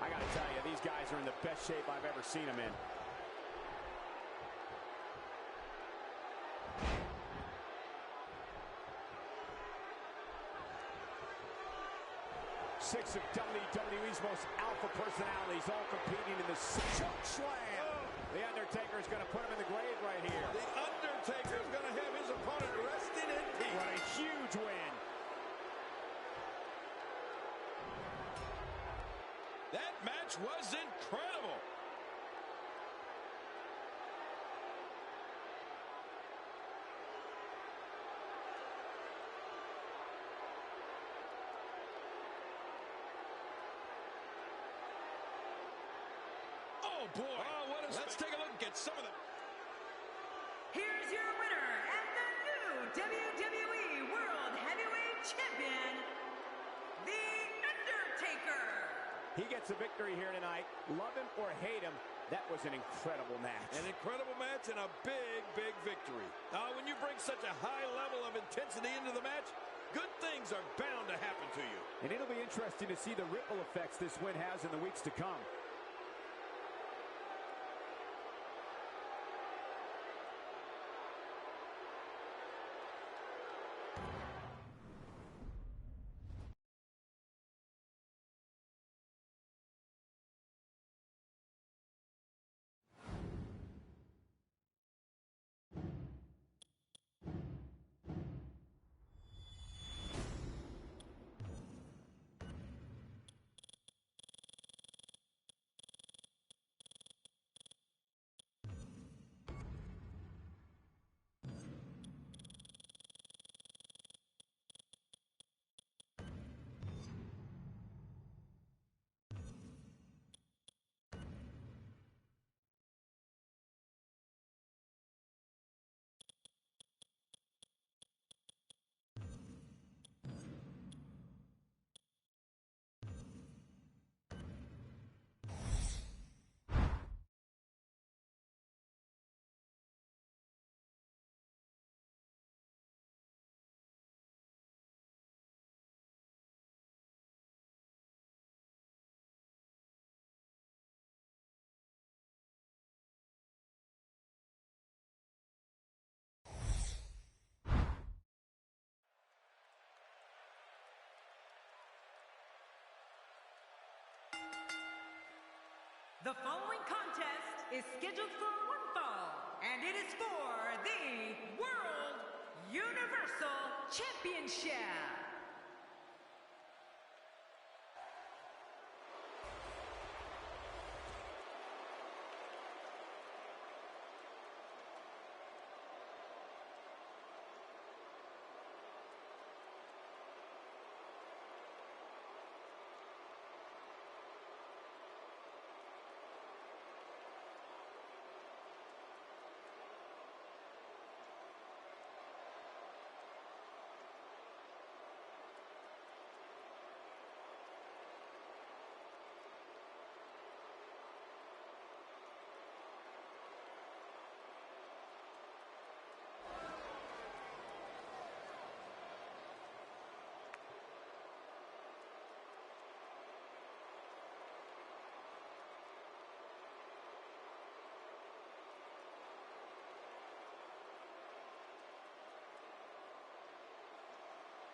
I gotta tell you, these guys are in the best shape I've ever seen them in. 6 of WWE's most alpha personalities all competing in this choke slam. The Undertaker is going to put him in the grave right here. The Undertaker is going to have his opponent resting in peace. What a huge win. That match was incredible. Oh, boy. Oh, what a... Let's take a look and get some of them. Here's your winner and the new WWE World Heavyweight Champion, The Undertaker. He gets a victory here tonight. Love him or hate him, that was an incredible match. An incredible match and a big, big victory. When you bring such a high level of intensity into the match, good things are bound to happen to you. And it'll be interesting to see the ripple effects this win has in the weeks to come. The following contest is scheduled for one fall, and it is for the World Universal Championship.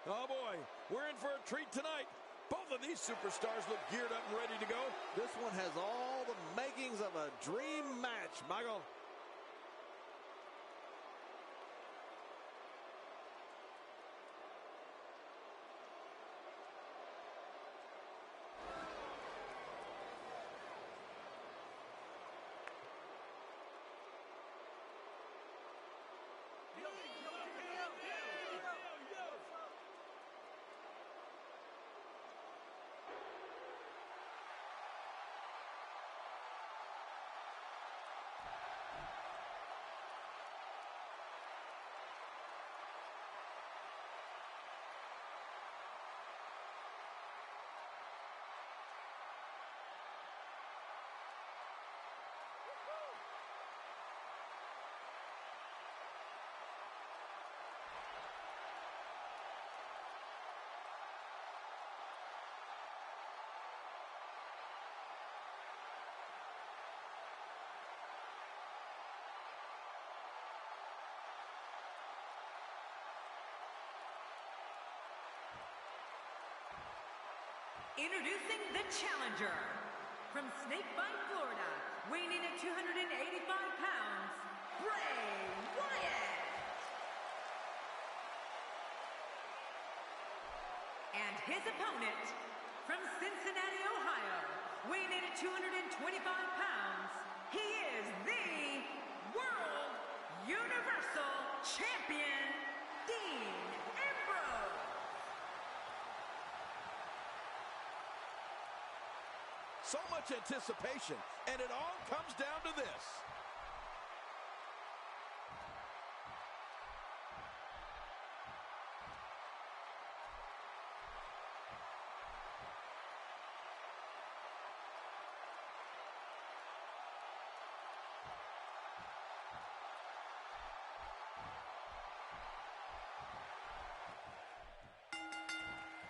Oh, boy, we're in for a treat tonight. Both of these superstars look geared up and ready to go. This one has all the makings of a dream match, Michael. Introducing the challenger from Snakebite, Florida, weighing in at 285 pounds, Bray Wyatt. And his opponent from Cincinnati, Ohio, weighing in at 225 pounds, he is the World Universal Champion, Dean Ambrose. So much anticipation, and it all comes down to this.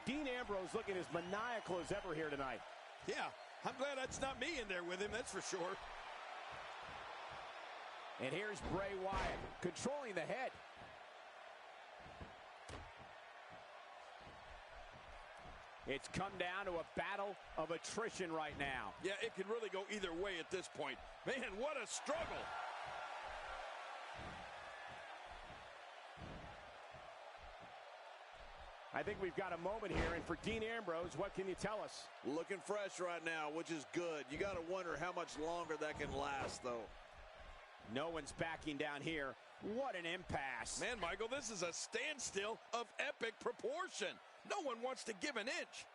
Dean Ambrose looking as maniacal as ever here tonight. Yeah, I'm glad that's not me in there with him, that's for sure. And here's Bray Wyatt controlling the head. It's come down to a battle of attrition right now. Yeah, it could really go either way at this point. Man, what a struggle. I think we've got a moment here, and for Dean Ambrose, what can you tell us? Looking fresh right now, which is good. You got to wonder how much longer that can last, though. No one's backing down here. What an impasse. Man, Michael, this is a standstill of epic proportion. No one wants to give an inch.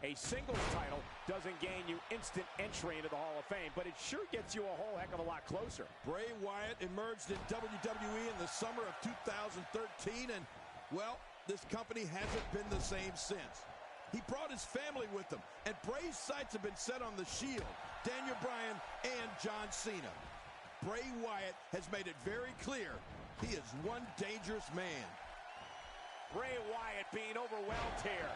A singles title doesn't gain you instant entry into the Hall of Fame, but it sure gets you a whole heck of a lot closer. Bray Wyatt emerged in WWE in the summer of 2013, and, well, this company hasn't been the same since. He brought his family with him, and Bray's sights have been set on the Shield, Daniel Bryan, and John Cena. Bray Wyatt has made it very clear he is one dangerous man. Bray Wyatt being overwhelmed here.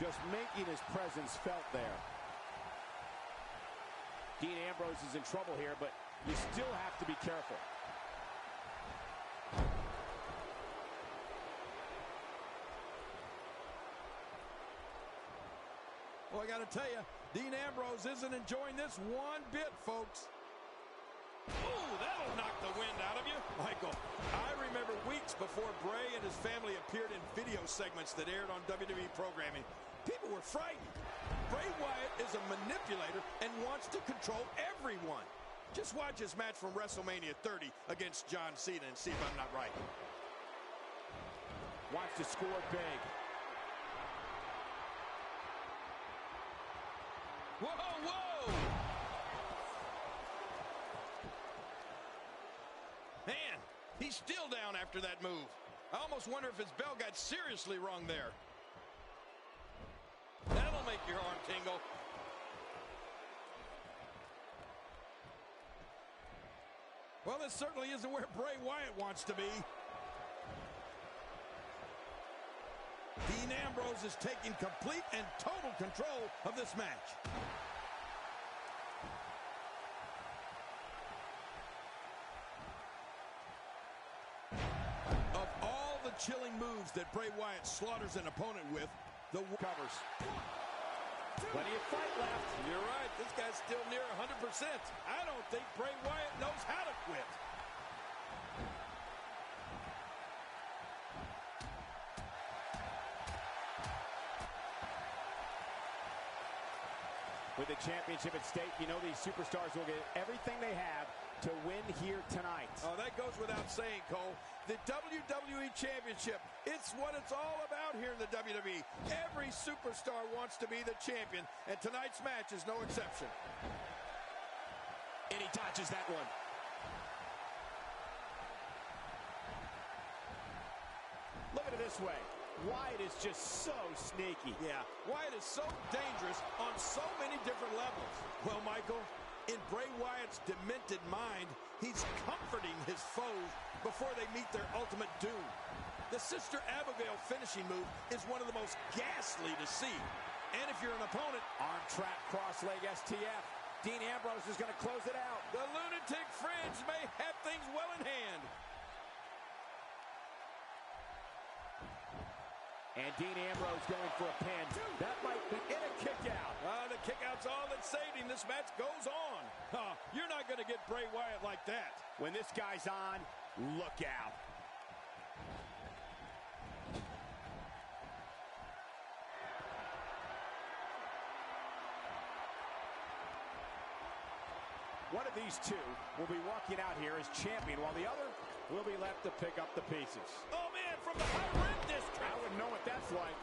Just making his presence felt there. Dean Ambrose is in trouble here, but you still have to be careful. Well, I got to tell you, Dean Ambrose isn't enjoying this one bit, folks. Ooh, that'll knock the wind out of you. Michael, I remember weeks before Bray and his family appeared in video segments that aired on WWE programming. People were frightened. Bray Wyatt is a manipulator and wants to control everyone. Just watch his match from WrestleMania 30 against John Cena and see if I'm not right. Wants to score big. Whoa, whoa! Man, he's still down after that move. I almost wonder if his bell got seriously wrong there. That'll make your arm tingle. Well, this certainly isn't where Bray Wyatt wants to be. Dean Ambrose is taking complete and total control of this match. Of all the chilling moves that Bray Wyatt slaughters an opponent with, the covers. Plenty of fight left. You're right. This guy's still near 100%. I don't think Bray Wyatt knows how to quit. With the championship at stake, you know these superstars will get everything they have to win here tonight. Oh, that goes without saying, Cole. The WWE Championship, it's what it's all about here in the WWE. Every superstar wants to be the champion, and tonight's match is no exception. And he dodges that one. Look at it this way. Wyatt is just so sneaky. Yeah, Wyatt is so dangerous on so many different levels. Well, Michael, in Bray Wyatt's demented mind, he's comforting his foes before they meet their ultimate doom. The Sister Abigail finishing move is one of the most ghastly to see. And if you're an opponent, arm trap, cross leg STF. Dean Ambrose is going to close it out. the lunatic fringe may have things well in hand. And Dean Ambrose going for a pin. That might be in a kick out. The kick out's all that saved him. This match goes on. You're not going to get Bray Wyatt like that. When this guy's on, look out. One of these two will be walking out here as champion, while the other will be left to pick up the pieces. Oh, man, from the high rim district. I wouldn't know what that's like.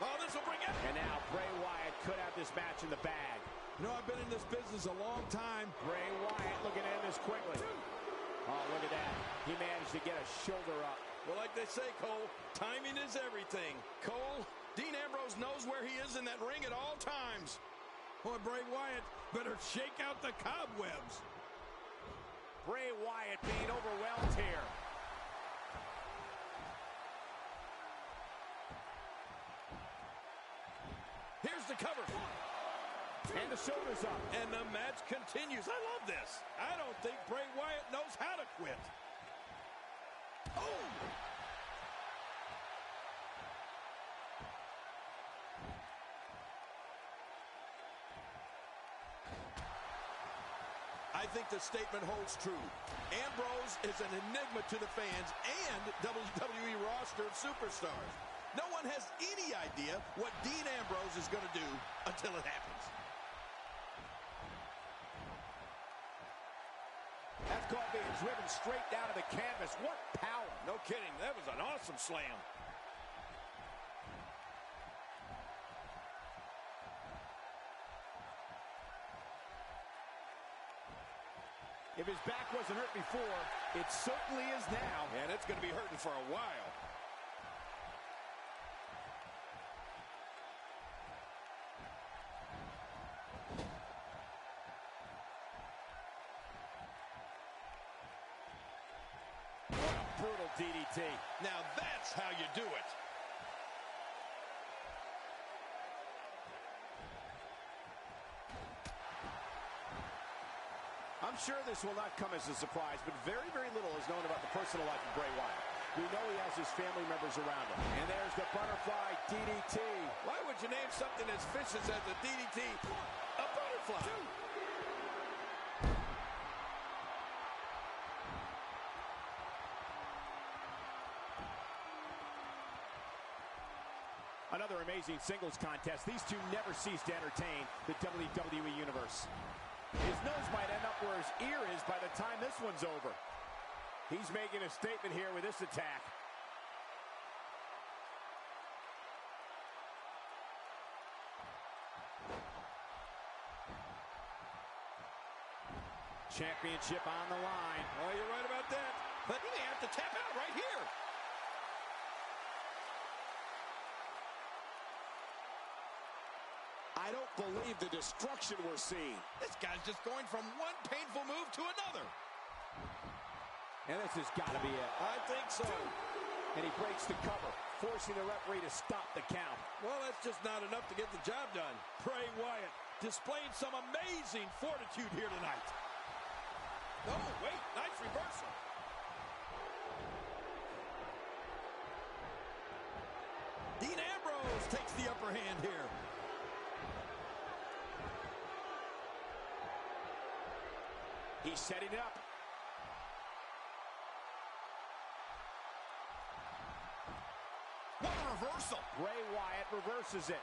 Oh, this will bring it. And now Bray Wyatt could have this match in the bag. You know, I've been in this business a long time. Bray Wyatt looking to end this quickly. Oh, look at that. He managed to get a shoulder up. Well, like they say, Cole, timing is everything. Cole, Dean Ambrose knows where he is in that ring at all times. Boy, Bray Wyatt better shake out the cobwebs. Bray Wyatt being overwhelmed here. Here's the cover. And the shoulders up. And the match continues. I love this. I don't think Bray Wyatt knows how to quit. Oh! I think the statement holds true. Ambrose is an enigma to the fans and WWE roster of superstars. No one has any idea what Dean Ambrose is going to do until it happens. That's called being driven straight down to the canvas. What power. No kidding. That was an awesome slam. If his back wasn't hurt before, it certainly is now. And it's going to be hurting for a while. What a brutal DDT. Now that's how you do it. I'm sure this will not come as a surprise, but very, very little is known about the personal life of Bray Wyatt. We know he has his family members around him. And there's the butterfly DDT. Why would you name something as vicious as a DDT a butterfly? Another amazing singles contest. These two never cease to entertain the WWE Universe. His nose might end up where his ear is by the time this one's over. He's making a statement here with this attack. Championship on the line. Oh, you're right about that. But he may have to tap out right here. I don't believe the destruction we're seeing. This guy's just going from one painful move to another. And this has got to be it. I think so. And he breaks the cover, forcing the referee to stop the count. Well, that's just not enough to get the job done. Bray Wyatt displaying some amazing fortitude here tonight. Oh, wait, nice reversal. Dean Ambrose takes the upper hand here. He's setting it up. What a reversal. Bray Wyatt reverses it.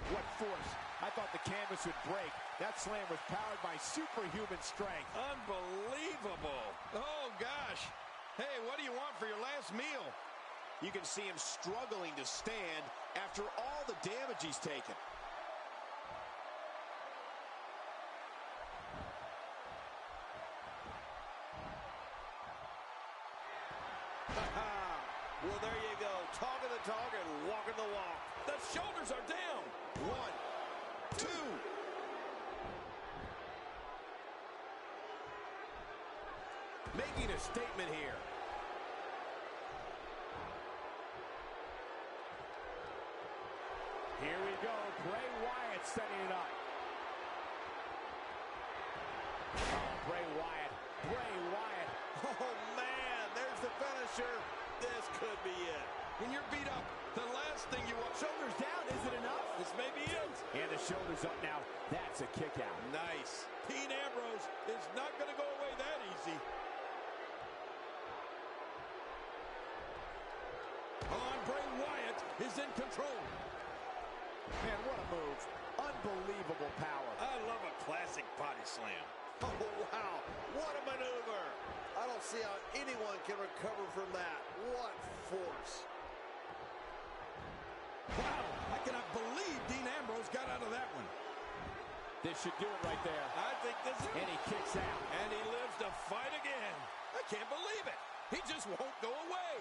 What force. I thought the canvas would break. That slam was powered by superhuman strength. Unbelievable. Oh, gosh. Hey, what do you want for your last meal? You can see him struggling to stand after all the damage he's taken. Well, there you go. Talking the talk and walking the walk. The shoulders are down. 1, 2. Making a statement here. setting it up. Oh, Bray Wyatt. Bray Wyatt. Oh, man, there's the finisher. This could be it. When you're beat up, the last thing you want... Shoulders down, is it enough? This may be it. And the shoulders up now. That's a kick out. Nice. Dean Ambrose is not going to go away that easy. On, Bray Wyatt is in control. Man, what a move. Unbelievable power. I love a classic body slam. Oh, wow. What a maneuver. I don't see how anyone can recover from that. What force. Wow, I cannot believe Dean Ambrose got out of that one. This should do it right there. I think this is... And he kicks out. And he lives to fight again. I can't believe it. He just won't go away.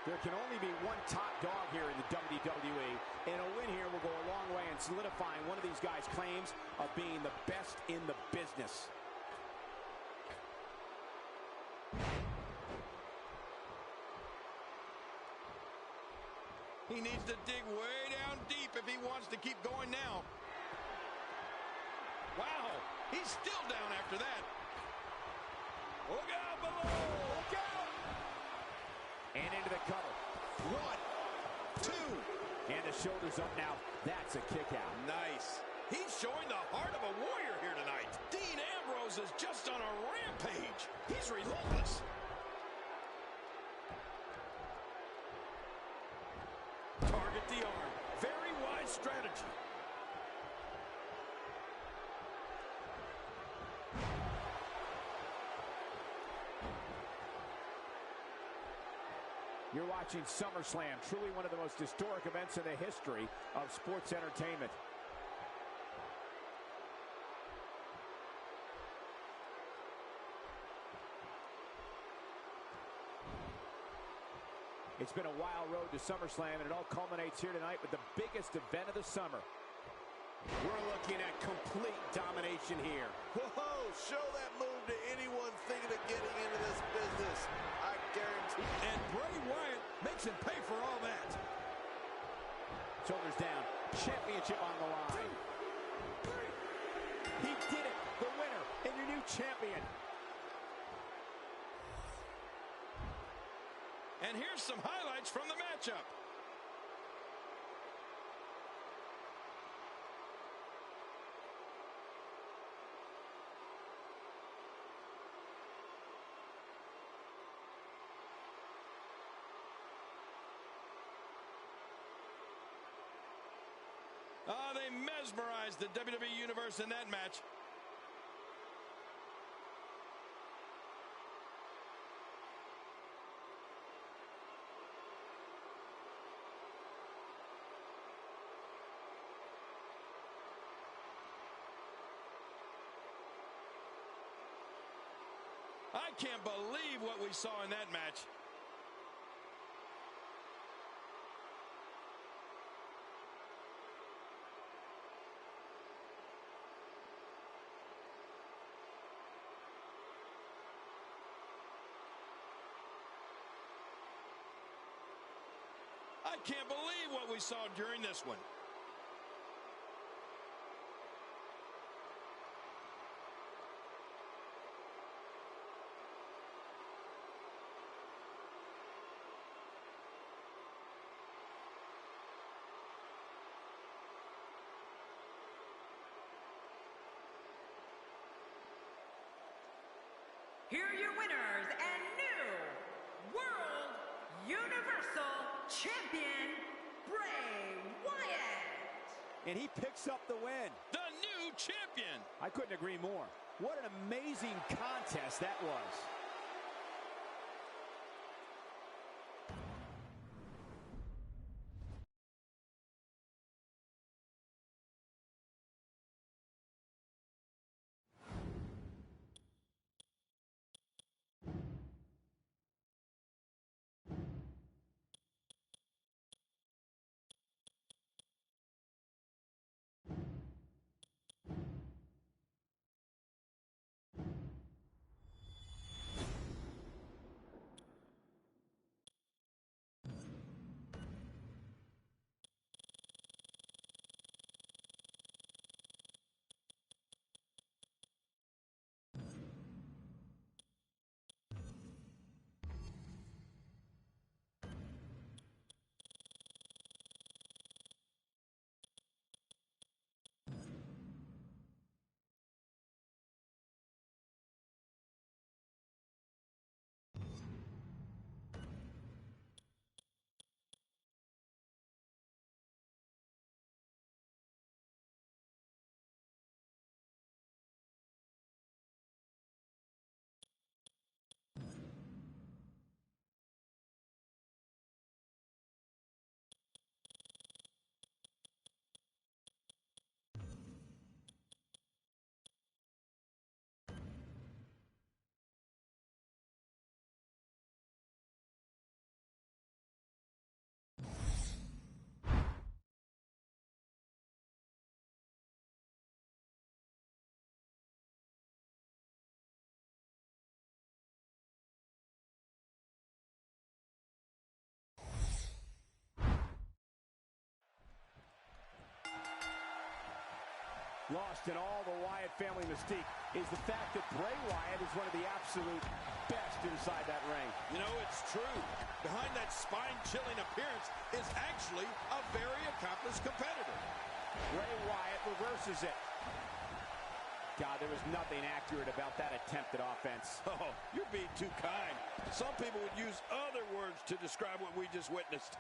There can only be one top dog here in the WWE, and a win here will go a long way in solidifying one of these guys' claims of being the best in the business. He needs to dig way down deep if he wants to keep going now. Wow, he's still down after that. Look out below! Look out! And into the cover. 1, 2. And the shoulders up now. That's a kick out. Nice. He's showing the heart of a warrior here tonight. Dean Ambrose is just on a rampage. He's relentless. Target the arm. Very wise strategy. You're watching SummerSlam, truly one of the most historic events in the history of sports entertainment. It's been a wild road to SummerSlam, and it all culminates here tonight with the biggest event of the summer. We're looking at complete domination here. Whoa, show that move to anyone thinking of getting into this business. I guarantee. And Bray Wyatt makes him pay for all that. Shoulders down. Championship on the line. He did it. The winner and your new champion. And here's some highlights from the matchup. They mesmerized the WWE Universe in that match. I can't believe what we saw in that match. I can't believe what we saw during this one. Here are your winners and new World Universal Champion, Bray Wyatt. And he picks up the win. The new champion. I couldn't agree more. What an amazing contest that was. Lost in all the Wyatt family mystique is the fact that Bray Wyatt is one of the absolute best inside that ring. You know, it's true. Behind that spine-chilling appearance is actually a very accomplished competitor. Bray Wyatt reverses it. God, there was nothing accurate about that attempt at offense. Oh, you're being too kind. Some people would use other words to describe what we just witnessed.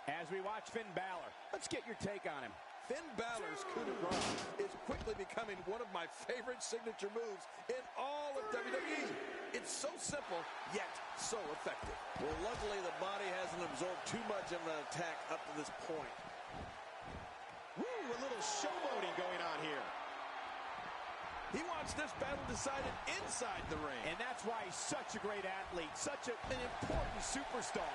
As we watch Finn Balor, let's get your take on him. Finn Balor's coup de grace is quickly becoming one of my favorite signature moves in all of WWE. It's so simple, yet so effective. Well, luckily the body hasn't absorbed too much of an attack up to this point. Woo, a little showboating going on here. He wants this battle decided inside the ring. And that's why he's such a great athlete, such an important superstar.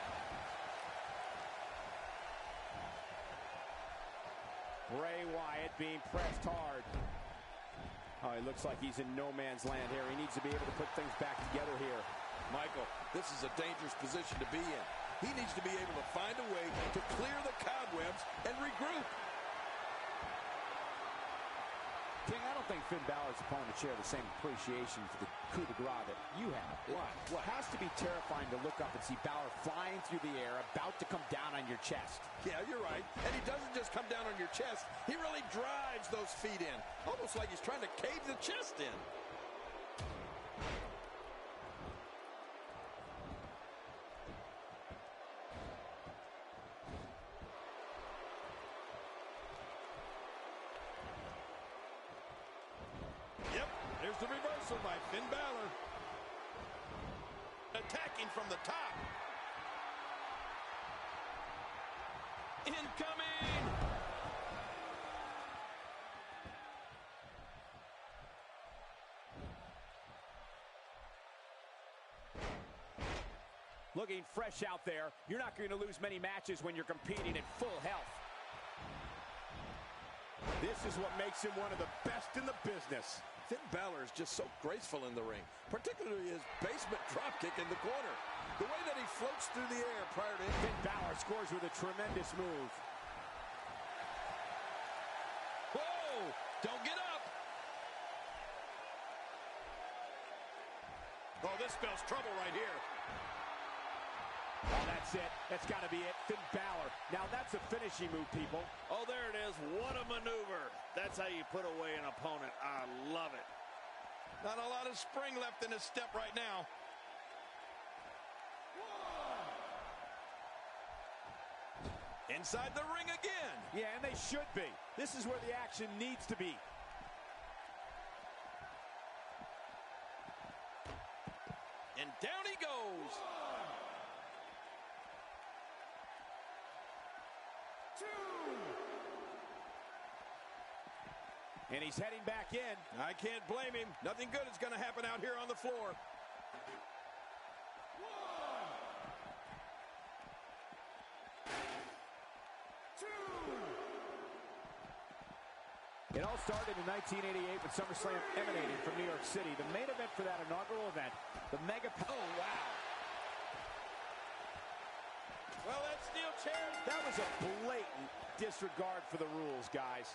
Bray Wyatt being pressed hard. Oh, he looks like he's in no man's land here. He needs to be able to put things back together here. Michael, this is a dangerous position to be in. He needs to be able to find a way to clear the cobwebs and regroup. King, I don't think Finn Balor's opponent share the same appreciation for the coup de grace that you have. What has to be terrifying to look up and see Balor flying through the air, about to come down on your chest. Yeah, you're right. And he doesn't just come down on your chest. He really drives those feet in, almost like he's trying to cave the chest in. Yep, there's the reversal by Finn Balor. Attacking from the top. Incoming! Looking fresh out there. You're not going to lose many matches when you're competing at full health. This is what makes him one of the best in the business. Finn Balor is just so graceful in the ring, particularly his basement dropkick in the corner. The way that he floats through the air prior to him. Finn Balor scores with a tremendous move. Whoa! Don't get up! Oh, this spells trouble right here. Oh, that's it. That's got to be it. Finn Balor. Now that's a finishing move, people. Oh, there it is. What a maneuver. That's how you put away an opponent. I love it. Not a lot of spring left in his step right now. Inside the ring again. Yeah, and they should be. This is where the action needs to be. And down he goes. And he's heading back in. I can't blame him. Nothing good is going to happen out here on the floor. It all started in 1988 when SummerSlam emanated from New York City. The main event for that inaugural event, the mega... Oh, wow. Well, that steel chair... That was a blatant disregard for the rules, guys.